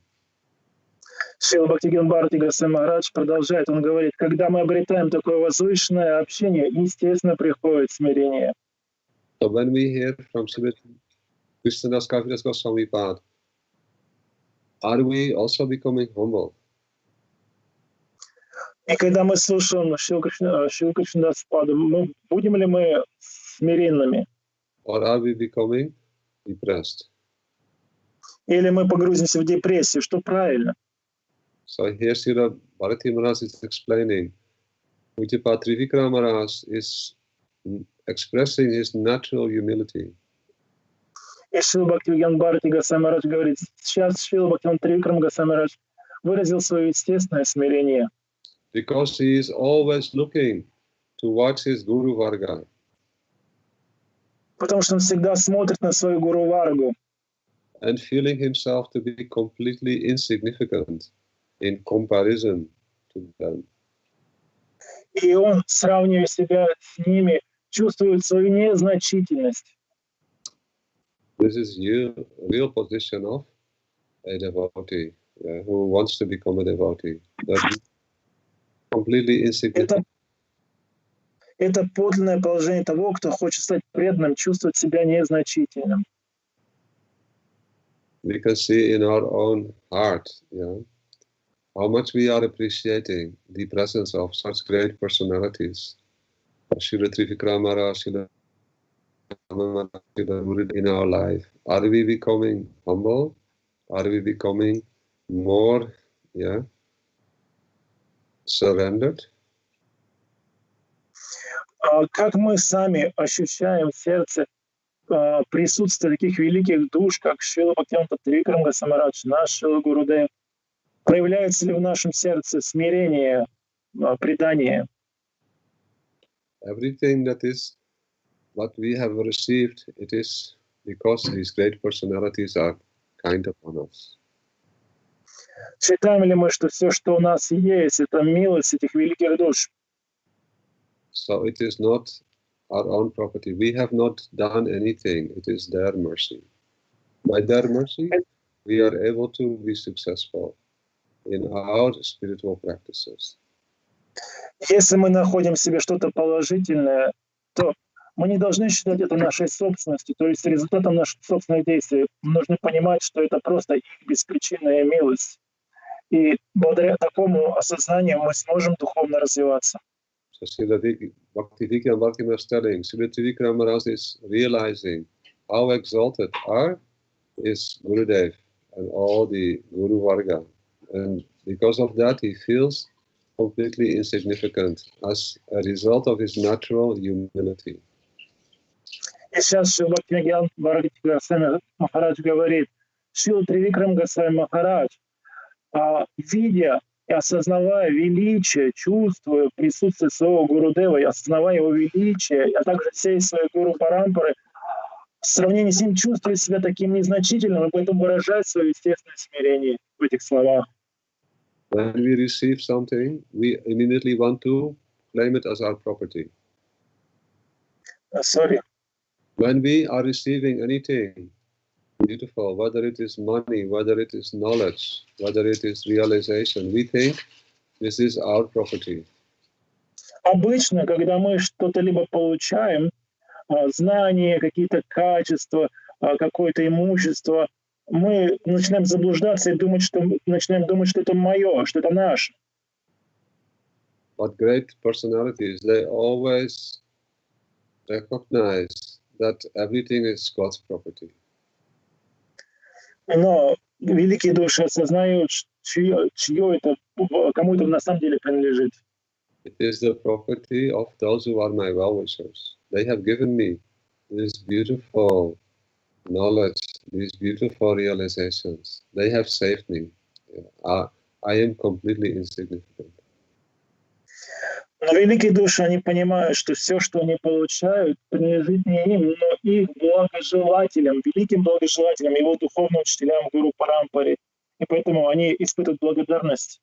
Шрила Бхактивинода Бхарати Госвами Махарадж продолжает, он говорит, когда мы обретаем такое возвышенное общение, естественно, приходит смирение. So when we hear from Srila Krishnadas Kaviraj Goswami Pad, are we also becoming humble? И когда мы слушаем Шрилу Кришнадаса Паду, будем ли мы смиренными? Or are we becoming depressed? Или мы погрузимся в депрессию, что правильно? So here Srila Bharati Maharaj is explaining, Pujyapad Trivikrama Maharaj is expressing his natural humility. И Шрила Бхактивинода Бхарати Госвами Махарадж говорит, сейчас Шрила Бхактивинода Тривикрама Госвами Махарадж выразил свое естественное смирение. Because he is always looking towards his Guru Varga. Потому что он всегда смотрит на свою Гуру Варгу. And feeling himself to be completely insignificant in comparison to them. И он, сравнивая себя с ними, чувствует свою незначительность. This is real position of a devotee, who wants to become a devotee. That completely insignificant. Это подлинное положение того, кто хочет стать преданным, чувствовать себя незначительным. We can see in our own heart, how much we are appreciating the presence of such great personalities. Srila Trivikrama Maharaj, Srila in our life. Are we becoming humble? Are we becoming more surrendered? Как мы сами ощущаем в сердце присутствие таких великих душ, как Шрила Бхактивинода Тривикрама Госвами Махарадж, наш Шрила Гурудев? Проявляется ли в нашем сердце смирение, предание? Everything that is what we have received, it is because these great personalities are kind upon us. Считаем ли мы, что все, что у нас есть, это милость этих великих душ? So it is not our own property. We have not done anything. It is their mercy. By their mercy, we are able to be successful in our spiritual practices. Если мы находим в себе что-то положительное, то мы не должны считать это нашей собственностью, то есть результатом наших собственных действий. Мы должны понимать, что это просто их беспричинная милость. И благодаря такому осознанию мы сможем духовно развиваться. So Srila Bhaktivedanta Bhakti Maharaj is telling, Srila Trivikrama Maharaj is realizing how exalted is Gurudev and all the Guru Varga. And because of that, he feels completely insignificant as a result of his natural humility. И сейчас Шрила Бхактивинода Бхарати Госвами Махарадж говорит, Шрила Тривикрама Госвами Махарадж, видя и осознавая величие, чувствуя присутствие своего Гурудева, и осознавая его величие, а также всей своей Гуру Парампары, в сравнении с ним чувствует себя таким незначительным, и поэтому выражает свое естественное смирение в этих словах. When we receive something, we immediately want to claim it as our property. Sorry. When we are receiving anything beautiful, whether it is money, whether it is knowledge, whether it is realization, we think this is our property. Обычно, когда мы что-то либо получаем, знания, какие-то качества, какое-то имущество, мы начинаем заблуждаться и начинаем думать, что это мое, что это наше. But great personalities, they always recognize that everything is God's property. Но великие души осознают, чье это, кому это на самом деле принадлежит. It is the property of those who are my well-wishers. They have given me this beautiful knowledge, these beautiful realizations. They have saved me. I am completely insignificant. Но великие души, они понимают, что все, что они получают, принадлежит не им, но их благожелателям, великим благожелателям, его духовным учителям, Гуру Парампаре. И поэтому они испытывают благодарность.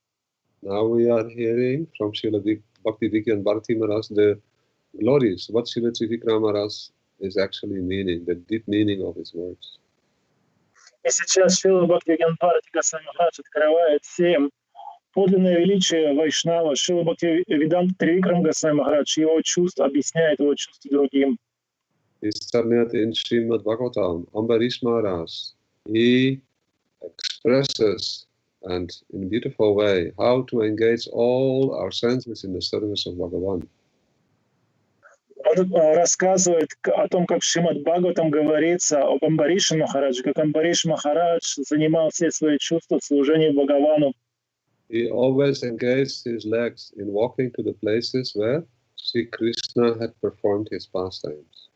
Now we are hearing from Srila Bhaktivedanta Bharati Maharaj the glories, what Srila Trivikrama Maharaj is actually meaning, the deep meaning of his words. И сейчас Шрила Бхактивинода Госвами Махарадж открывает всем подлинное величие Вайшнава. Шрила Бхактивинода Тривикрам Госвами Махарадж его чувства, объясняет его чувства другим. It's started in Srimad Bhagavatam, Ambarish Maharaj. He expresses, and in a beautiful way, how to engage all our senses in the service of Bhagavan. Он рассказывает о том, как в Шримад Бхагаватам говорится об Амбарише Махараджи, как Амбариш Махарадж занимал все свои чувства в служении Бхагавану. He always engaged his legs in walking to the places where Sri Krishna had performed his pastimes.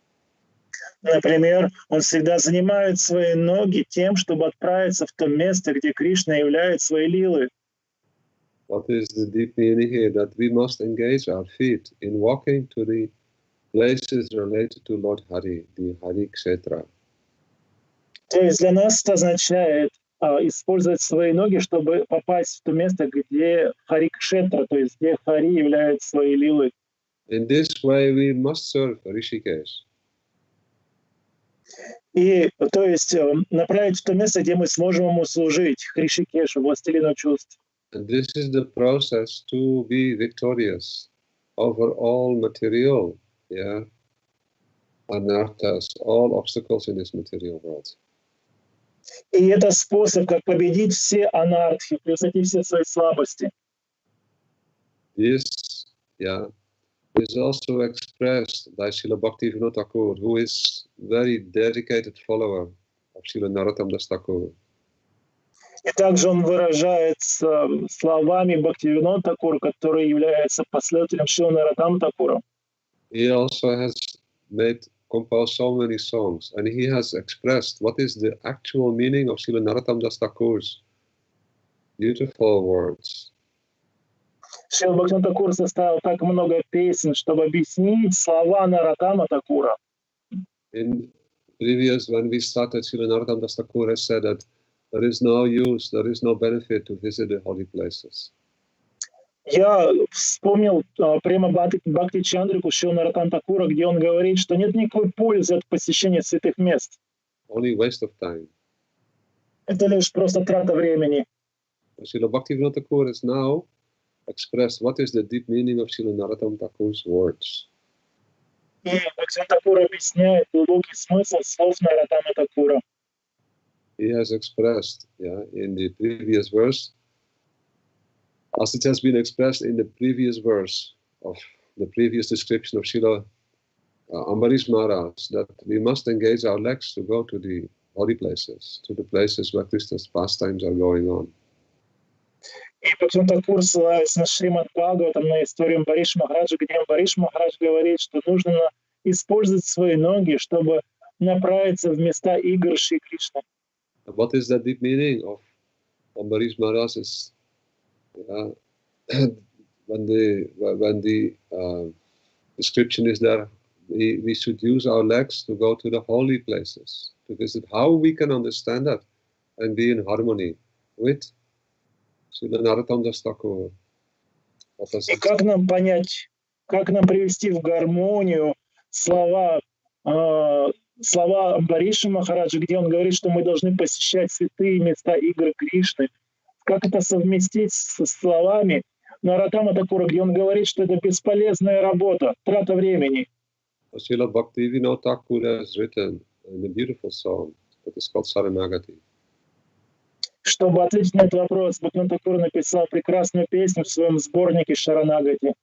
Например, он всегда занимает свои ноги тем, чтобы отправиться в то место, где Кришна являет свои лилы. What is the deep meaning here? That we must engage our feet in walking to the places related to Lord Hari, the Hari Kshetra. То есть для нас это означает использовать свои ноги, чтобы попасть в то место, где Хари Кшетра, то есть где Хари являет свои лилы. In this way, we must serve Rishikesh. И, то есть, направить в то место, где мы сможем ему служить, Хришикешу, властелину чувств. And this is the process to be victorious over all material, anarthas, all obstacles in this material world. И это способ, как победить все анархи, превзойти все свои слабости. This, is also expressed by Srila Bhaktivinoda Thakur, who is very dedicated follower of Srila Narottam Das Thakur. И также он выражается словами Бхактивинода Тхакура, который является последователем Шрила Нароттама Тхакура. He also has composed so many songs, and he has expressed what is the actual meaning of Srila Narottam Das Thakur's beautiful words. Шрила Бхактивинода Тхакур составил так много песен, чтобы объяснить слова Нароттама Тхакура. In previous, when we started, Srila Narottam Das Thakur has said that there is no use, there is no benefit to visit the holy places. Я вспомнил прямо Бхакти Чандрику Шрила Нароттама Тхакура, где он говорит, что нет никакой пользы от посещения святых мест. Only waste of time. Это лишь просто трата времени. Srila Bhaktivinoda Thakur has now expressed what is the deep meaning of Srila Narottam Thakur's words. И Бхактивинода Тхакур объясняет глубокий смысл слов Нароттама Тхакура. He has expressed, in the previous verse, as it has been expressed in the previous verse of the previous description of Srila Ambarish Maharaj, that we must engage our legs to go to the holy places, to the places where Krishna's pastimes are going on. И Бхактивинода Тхакур ссылается на Шримад Бхагаватам, на историю Амбариш Махараджа, где Амбариш Махарадж говорит, что нужно использовать свои ноги, чтобы направиться в места игр Шри Кришны. What is the deep meaning of Ambarish Maharaj's when the description is there, we should use our legs to go to the holy places, to visit. How we can understand that and be in harmony with Srila Narottam Das Thakur? И как нам понять, как нам привести в гармонию слова Амбариша Махараджа, где он говорит, что мы должны посещать святые места игры Кришны. Как это совместить со словами Нароттама Тхакура, где он говорит, что это бесполезная работа, трата времени. Srila Bhaktivinoda Thakur has written a beautiful song that is called Saranagati. Чтобы ответить на этот вопрос, Бхактивинода Тхакур написал прекрасную песню в своем сборнике Шаранагати.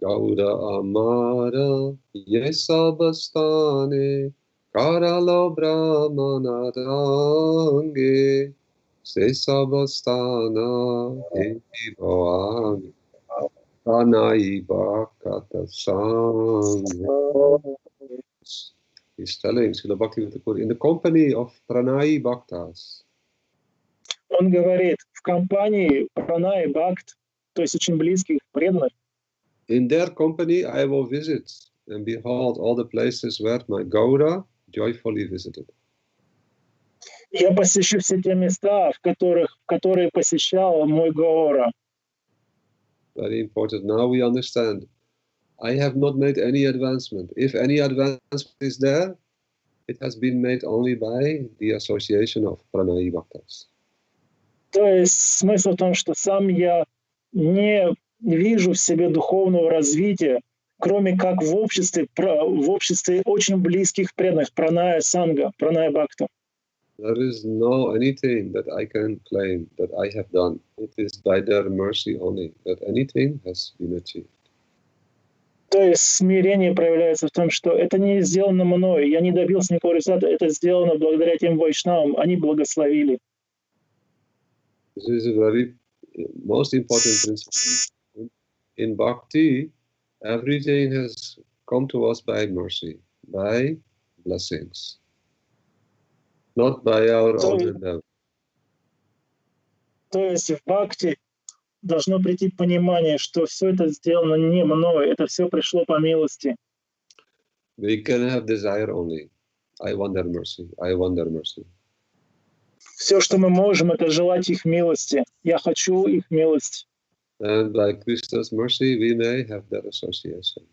Gaura Amara Yesabastane Karalo Brahmanadange Sesabastana Hivoang Tanai Bhakata Sang. He's telling Srila Bhaktivinoda Thakur in the company of Pranai Bhaktas. Он говорит, в компании Пранай Бхакт, то есть очень близких, преданных, in their company I will visit and behold all the places where my Gaura joyfully visited. Я посещу все те места, которые посещал мой Гаора. Very important. Now we understand. I have not made any advancement. If any advancement is there, it has been made only by the association of pranayi bhaktas. То есть смысл в том, что сам я не вижу в себе духовного развития, кроме как в обществе очень близких преданных, праная санга, праная бхакта. There is no anything that I can claim that I have done. It is by their mercy only that anything has been achieved. То есть смирение проявляется в том, что это не сделано мной, я не добился никакого результата, это сделано благодаря тем вайшнавам, они благословили. This is a very most important principle. In bhakti, everything has come to us by mercy, by blessings, not by our own endeavor. То есть в бхакти должно прийти понимание, что все это сделано не мной, это все пришло по милости. We can have desire only. I want their mercy. I want their mercy. Все, что мы можем, это желать их милости. Я хочу их милость. And by Krishna's mercy, we may have that association.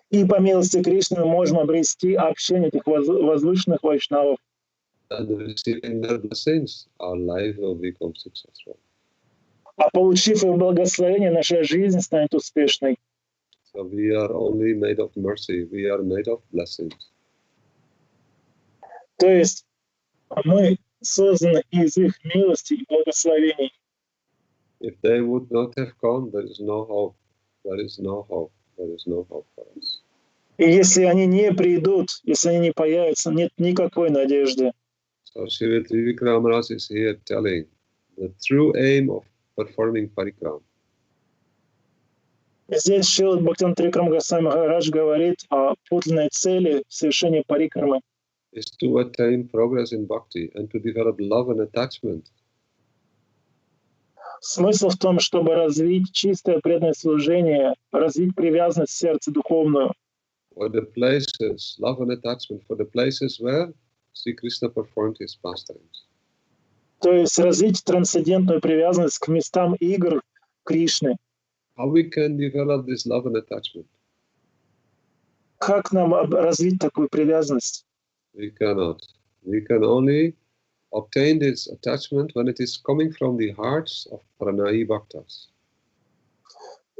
И по милости Кришны мы можем обрести общение этих возвышенных вайшнавов. And receiving their blessings, our life will become successful. А получив их благословение, наша жизнь станет успешной. So we are only made of mercy. We are made of blessings. То есть мы созданы из их милости и благословений. If they would not have come, there is no hope. There is no hope. There is no hope for us. И если они не придут, если они не появятся, нет никакой надежды. So Sri Trivikram Maharaj is here telling the true aim of performing parikram Здесь Шрила Бхактивинода Трикрама Госвами Махарадж говорит о подлинной цели совершения парикрамы. is to attain progress in bhakti and to develop love and attachment. Смысл в том, чтобы развить чистое преданное служение, развить привязанность в сердце духовную. For the places, love and attachment for the places where Sri Krishna performed his pastimes. То есть развить трансцендентную привязанность к местам игр Кришны. How we can develop this love and attachment? Как нам развить такую привязанность? We cannot. We can only obtain this attachment when it is coming from the hearts of pranayi bhaktas.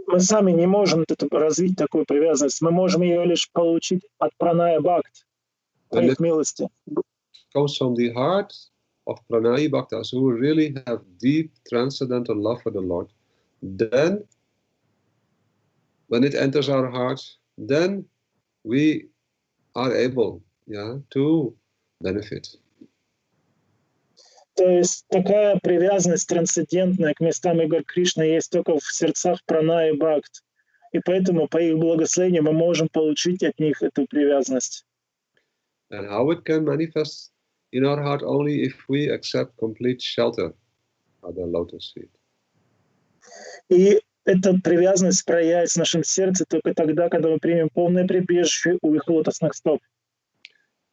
Мы сами не можем развить такую привязанность. Мы можем ее лишь получить от праная бхакт, по их милости. It comes from the hearts of pranayi bhaktas who really have deep transcendental love for the Lord. Then, when it enters our hearts, then we are able, to benefit. То есть такая привязанность трансцендентная к местам игр Кришны есть только в сердцах праная и бхакт. И поэтому по их благословению мы можем получить от них эту привязанность. And how it can manifest in our heart only if we accept complete shelter at the lotus feet. И эта привязанность проявится в нашем сердце только тогда, когда мы примем полное прибежище у их лотосных стоп.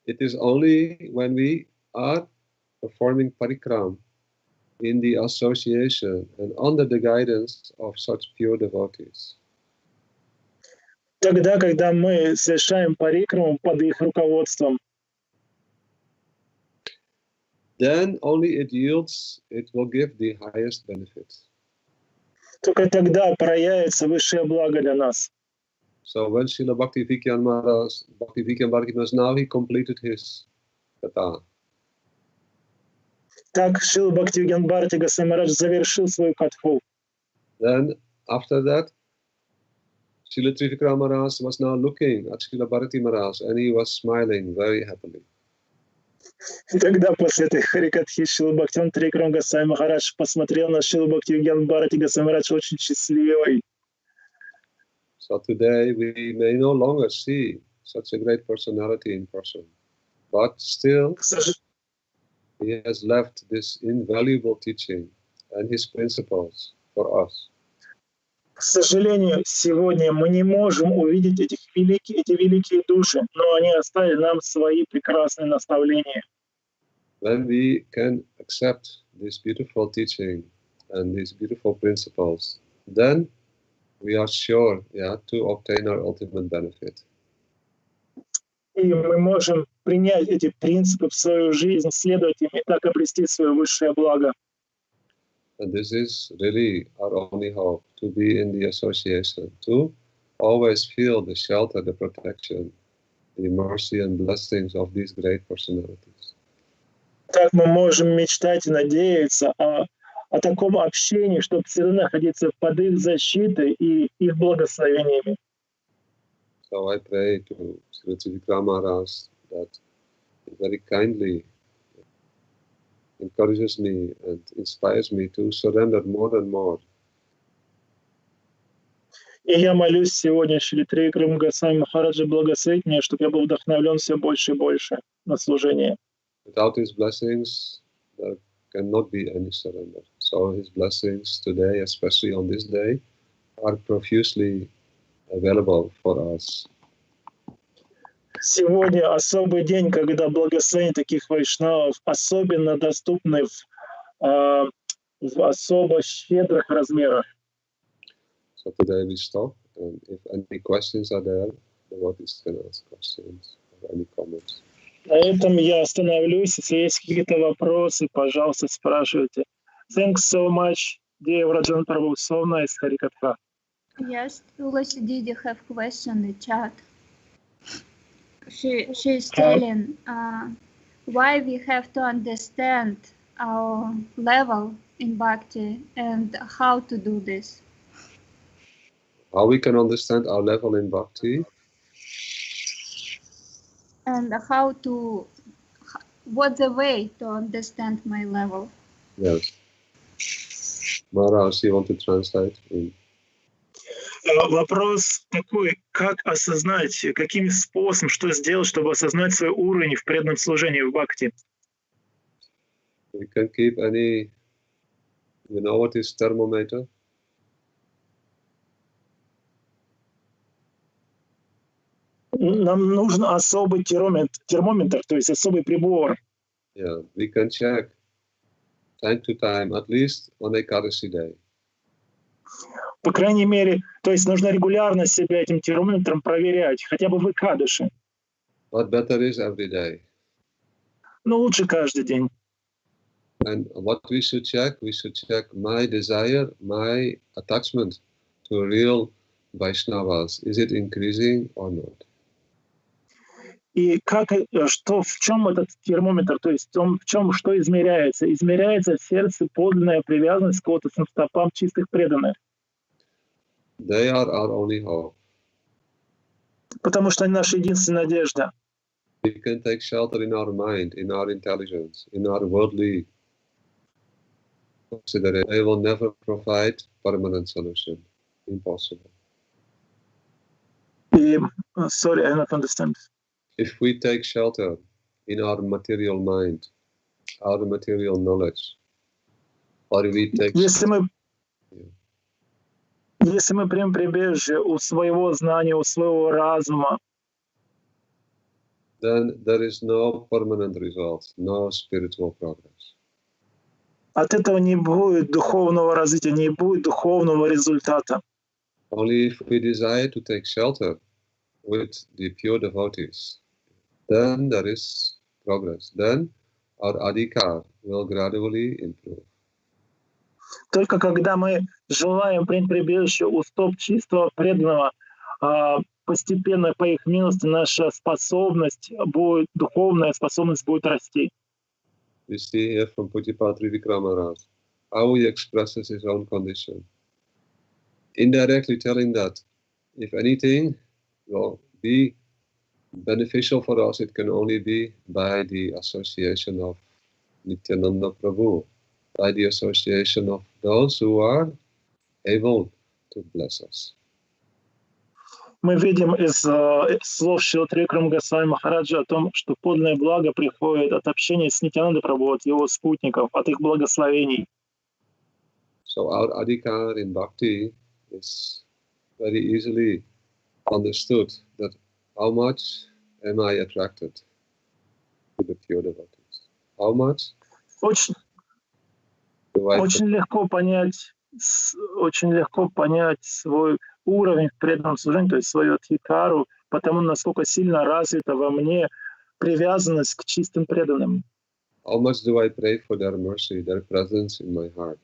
It is only when we are performing parikram in the association and under the guidance of such pure devotees. Тогда, когда мы совершаем парикраму под их руководством, then only it will give the highest benefits. только тогда проявится высшее благо для нас. So when Srila Bhakti-Vikyan Maharaj, now he completed his katha. Так Шрила Бхактивинода Бхарати Госвами Махарадж завершил свою катху. Then after that, Srila Trivikram Maharaj was now looking at Srila Bharati Maharaj and he was smiling very happily. И тогда после этой харикатхи Шрила Бхактивинода Трикрама Госвами Махарадж посмотрел на Шрилу Бхактивинода Бхарати Госвами Махарадж очень счастливый. So today we may no longer see such a great personality in person, but still he has left this invaluable teaching and his principles for us. К сожалению, сегодня мы не можем увидеть эти великие души, но они оставили нам свои прекрасные наставления. When we can accept this beautiful teaching and these beautiful principles, then we are sure, to obtain our ultimate benefit. И мы можем принять эти принципы в свою жизнь, следовать им и так обрести свое высшее благо. And this is really our only hope, to be in the association, to always feel the shelter, the protection, the mercy and blessings of these great personalities. Так мы можем мечтать и надеяться о таком общении, чтобы всегда находиться под их защитой и их благословениями. So I pray to Sri Vikram Maharaj that he very kindly encourages me and inspires me to surrender more and more. И я молюсь сегодня Шри Трикрам Госвами Махараджа благословить меня, чтобы я был вдохновлен все больше и больше на служение. Without his blessings, there cannot be any surrender. So his blessings today, especially on this day, are profusely available for us. Сегодня особый день, когда благословения таких вайшнавов особенно доступны в особо щедрых размерах. So today we stop, and if any questions are there, the devotees can ask questions or any comments. На этом я остановлюсь. Если есть какие-то вопросы, пожалуйста, спрашивайте. Thanks so much, dear Vраджанатх Prabhu. So nice, Harikatha. Yes, Tulasi Didi have question in the chat. She's telling why we have to understand our level in bhakti and how to do this. How we can understand our level in bhakti? And what's the way to understand my level? Yes. Maharaj, you want to translate? Вопрос такой, как осознать, каким способом, что сделать, чтобы осознать свой уровень в преданном служении в бхакти? We can keep any, you know what is thermometer? Нам нужен особый термометр, то есть особый прибор. Yeah, we can check time to time, at least on Ekadashi day. По крайней мере, то есть нужно регулярно себя этим термометром проверять, хотя бы в Экадаши. But better is every day. Но лучше каждый день. And what we should check my desire, my attachment to real Vaishnavas. Is it increasing or not? И в чем этот термометр, то есть в чем что измеряется? Измеряется в сердце подлинная привязанность к лотосным стопам чистых преданных. They are our only hope. Потому что они наша единственная надежда. We can take shelter in our mind, in our intelligence, in our worldly consideration. They will never provide permanent solution. Impossible. Sorry, I don't understand. If we take shelter in our material mind, our material knowledge, or we take... Если мы примем прибежище у своего знания, у своего разума, then there is no permanent result, no spiritual progress. От этого не будет духовного развития, не будет духовного результата. Only if we desire to take shelter with the pure devotees, then there is progress. Then our adhikar will gradually improve. Только когда мы желаем принять прибежище у стоп чистого преданного, постепенно по их милости наша способность будет, духовная способность будет расти. We see here from Pujyapada Vikram Maharaj how he expresses his own condition, indirectly telling that if anything will be beneficial for us, it can only be by the association of Nityananda Prabhu, by the association of those who are able to bless us. Мы видим из слов Шрила Трикрама Госвами Махараджа о том, что подлинное благо приходит от общения с Нитьянандой Прабху, от его спутников, от их благословений. So our adhikar in bhakti is very easily understood, that how much am I attracted to the pure devotees? How much? Очень легко понять свой уровень в преданном служении, то есть свою адхикару, потому насколько сильно развито во мне привязанность к чистым преданным. How much do I pray for their mercy, their presence in my heart?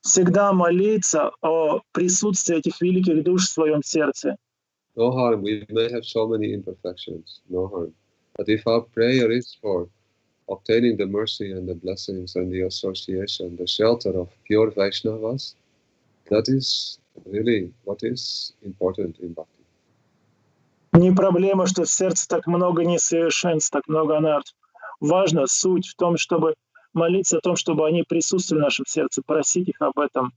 Всегда молиться о присутствии этих великих душ в своем сердце. No harm. We may have so many imperfections. No harm. But if our prayer is for obtaining the mercy and the blessings and the association, the shelter of pure Vaishnavas, that is really what is important in bhakti. Не проблема, что в сердце так много несовершенств, так много анарт. Важно суть в том, чтобы молиться о том, чтобы они присутствовали в нашем сердце, просить их об этом.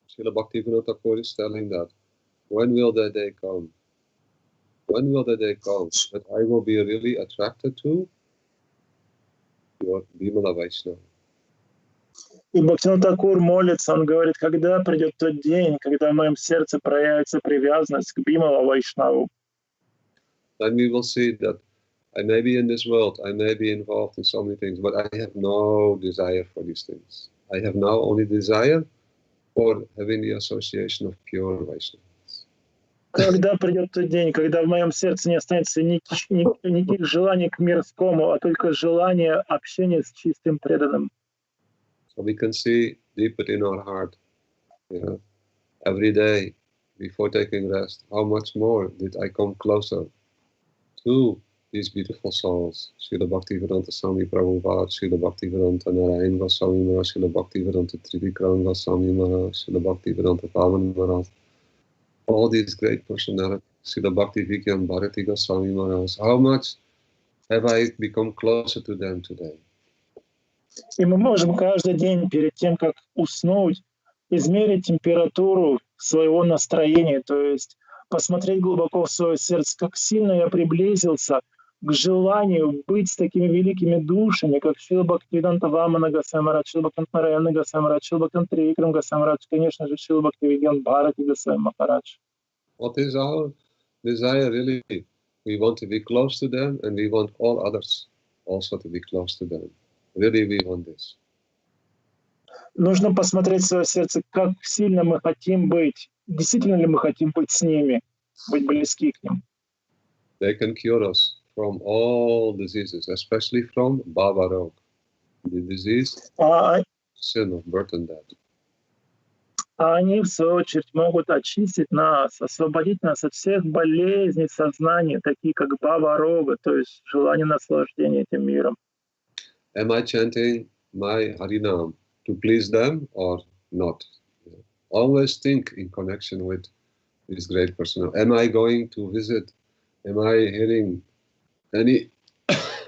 Srila Bhaktivinoda Thakur is telling that. When will that day come? When will that day come that I will be really attracted to your Vimala Vaishnava? И Бхактивинода Тхакур молится, он говорит, когда придет тот день, когда в моем сердце проявится привязанность к Бимала Вайшнаву. Then we will see that I may be in this world, I may be involved in so many things, but I have no desire for these things. I have now only desire for having the association of pure Vaishnavas. Когда придет тот день, когда в моем сердце не останется никаких желаний к мирскому, а только желание общения с чистым преданным. So we can see deep within our heart, every day before taking rest, how much more did I come closer to these beautiful souls. Srila Bhaktivedanta Swami Prabhupada, Srila Bhaktivedanta Narayan Goswami Maharaj, Srila Bhaktivedanta Trivikram Goswami Maharaj, Srila Bhaktivedanta Pavan Maharaj. All these great personalities, Srila Bhakti Vigyan Bharati Goswami Maharaj. How much have I become closer to them today? И мы можем каждый день перед тем, как уснуть, измерить температуру своего настроения, то есть посмотреть глубоко в свое сердце, как сильно я приблизился к желанию быть с такими великими душами, как Шрила Бхактивиданта Вамана Госвами Марадж, Шрила Бхактивиданта Нараяна Госвами Марадж, Шрила Бхактивиданта Трivикрама Госвами Марадж, конечно же, Шрила Бхактивигьян Бхарати Госвами Махарадж. What is our desire really? We want to be close to them, and we want all others also to be close to them. Really, we want this. Нужно посмотреть в свое сердце, как сильно мы хотим быть, действительно ли мы хотим быть с ними, быть близки к ним. They can cure us from all diseases, especially from Bhava Rog, the disease, sin of birth and death. А они, в свою очередь, могут очистить нас, освободить нас от всех болезней сознания, такие как Бхава-рога, то есть желание наслаждения этим миром. Am I chanting my Harinam to please them or not? Always think in connection with this great person. Am I going to visit? Am I hearing any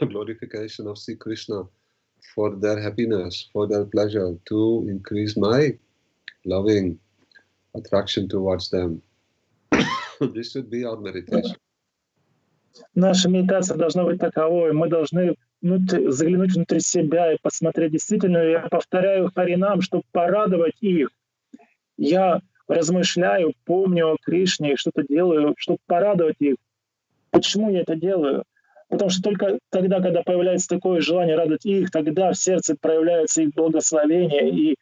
glorification of Sri Krishna for their happiness, for their pleasure, to increase my loving attraction towards them? This should be our meditation. Наша медитация должна быть таковой. Мы должны заглянуть внутрь себя и посмотреть, действительно я повторяю Харинам, чтобы порадовать их. Я размышляю, помню о Кришне и что-то делаю, чтобы порадовать их. Почему я это делаю? Потому что только тогда, когда появляется такое желание радовать их, тогда в сердце проявляется их благословение, и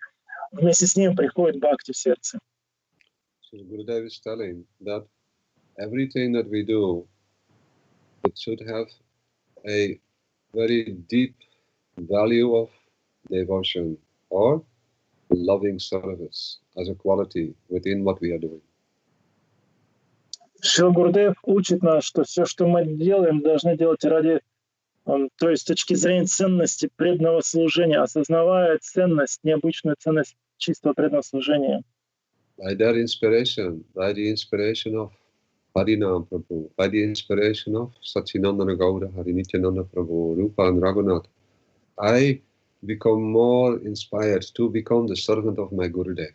вместе с ним приходит бхакти в сердце. So Gurudev is telling that everything that we do, it should have a very deep value of devotion or loving service as a quality within what we are doing. Шрила Гурудев учит нас, что все, что мы делаем, должны делать ради, то есть с точки зрения ценности преданного служения, осознавая ценность, необычную ценность чистого преданного служения. By their inspiration, by the inspiration of Harinam Prabhu, by the inspiration of Satchinandana Gaura, Harinityananda Prabhu, Rupa and Raghunath, I become more inspired to become the servant of my Gurudev.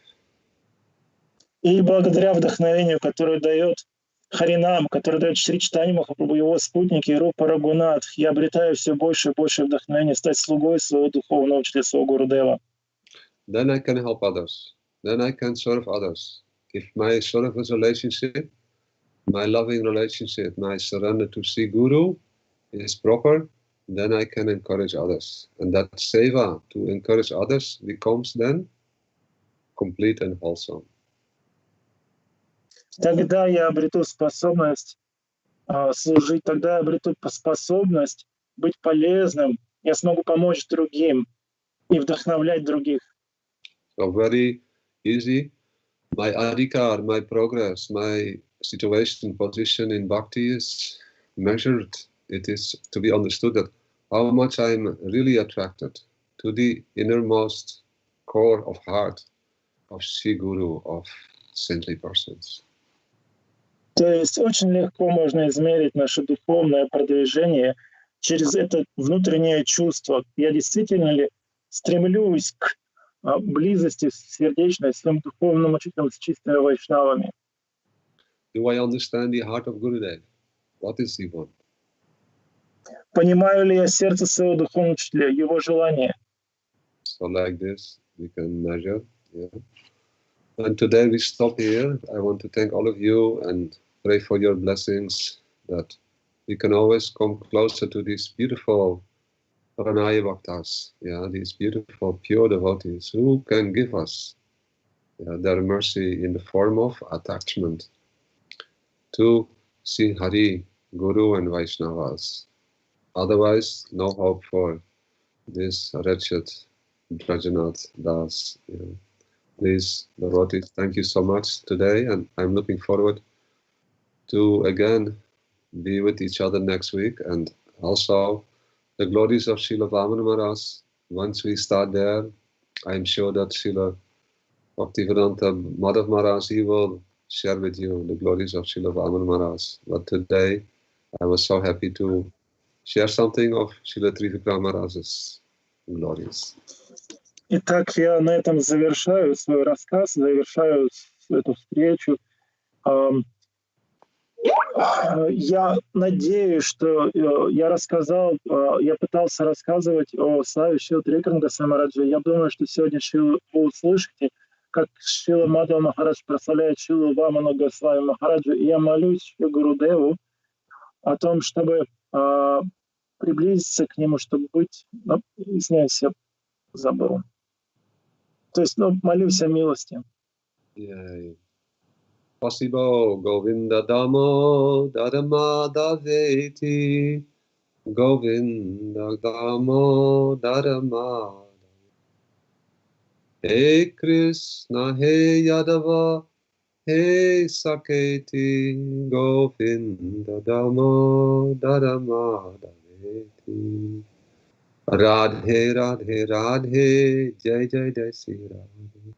И благодаря вдохновению, которое дает Харинам, который дает Шри Чайтанья Махапрабху, его спутники, Рупа Рагунатх, я обретаю все больше и больше вдохновения стать слугой своего духовного учителя, своего Гурудева. Then I can help others. Then I can serve others. If my service relationship, my loving relationship, my surrender to Sri Guru is proper, then I can encourage others. And that seva, to encourage others, becomes then complete and wholesome. Тогда я обрету способность служить, тогда я обрету способность быть полезным, я смогу помочь другим и вдохновлять других. So very easy. My adhikar, my progress, my situation, position in bhakti is measured. It is to be understood that how much I'm really attracted to the innermost core of heart of Sri Guru, of saintly persons. То есть очень легко можно измерить наше духовное продвижение через это внутреннее чувство. Я действительно ли стремлюсь к близости сердечной с своим духовным учителем, с чистыми вайшнавами? Do I understand the heart of Gurudev? What is he want? Понимаю ли я сердце своего духовного учителя, его желание? So like this, we can measure. Yeah. And today we stop here. I want to thank all of you and pray for your blessings that we can always come closer to these beautiful Pranaya Bhaktas, yeah, these beautiful pure devotees who can give us their mercy in the form of attachment to Sri Hari, Guru and Vaishnavas. Otherwise, no hope for this wretched Vraджanatх-dasa. Yeah. Please, devotees, thank you so much today, and I'm looking forward to again be with each other next week, and also the glories of Srila Vamana Maharaj. Once we start there, I'm sure that Srila Bhaktivedanta Madhav Maharaj, he will share with you the glories of Srila Vamana Maharaj. But today, I was so happy to share something of Srila Trivikram Maharaj's glories. Итак, я на этом завершаю свой рассказ, завершаю эту встречу. Я надеюсь, что я рассказал, я пытался рассказывать о славе Шрилы Трикрама Госвами Махараджа. Я думаю, что сегодня вы услышите, как Шрила Мадхава Махарадж прославляет Шрилу Ваману Госвами Махараджа. И я молюсь Шри Гурудеву о том, чтобы приблизиться к нему, чтобы быть, извиняюсь, я забыл. То есть, молюсь о милости. Yay. Pasibo Govinda Damo Dadama Daveti Govinda Damo Dadama Hey Krishna, Hey Yadava, Hey Saketi Govinda Damo Dadama Daveti Radhe Radhe Radhe Jai Jai Jai Sri Radhe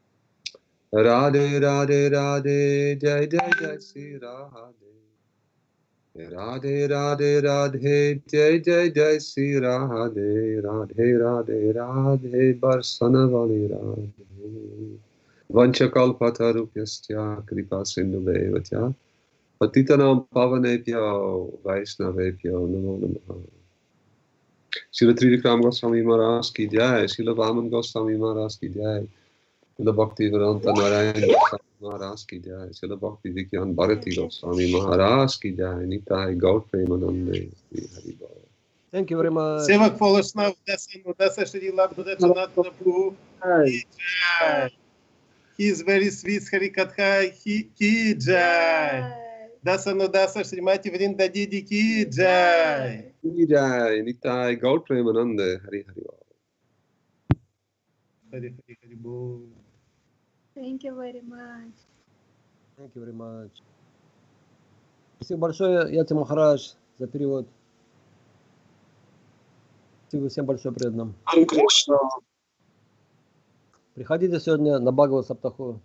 Radhe Radhe Radhe Jai Jai Jai Sri Radhe Radhe Radhe Radhe Jai Jai Jai Sri Radhe Radhe Radhe Radhe Barsana Vali Radhe Vanchakalpatarupyasya Kripa Sindhudevatya Patitanam Pavanebhyo Vaishnavebhyo Namo Namaha. Srila Trivikram Goswami Maharaj ki jai, Srila Vaman Goswami Maharaj ki jai, Srila Bhaktivedanta Narayan Goswami Maharaj ki jai, Srila Bhakti Vigyan Bharati Goswami Maharaj ki jai, Nitai Gaur Premanande, Sri Hari Bol. Thank you very much. Sevak Folosnav Dasa Srila Vraджанатх Prabhu ki jai. He is very sweet, Harikatha ki jai. Dasa no Dasa Srimati Vrinda Didi ki jai. Ki jai, Nitai Gaur Premanande, Hari Hari Bol. Hari Hari Hari Bol. Thank you very much. Thank you very much. Спасибо большое, Яти Махарадж, за перевод. Спасибо всем большое преданным. Харе Кришна. Приходите сегодня на Бхагават Саптаху.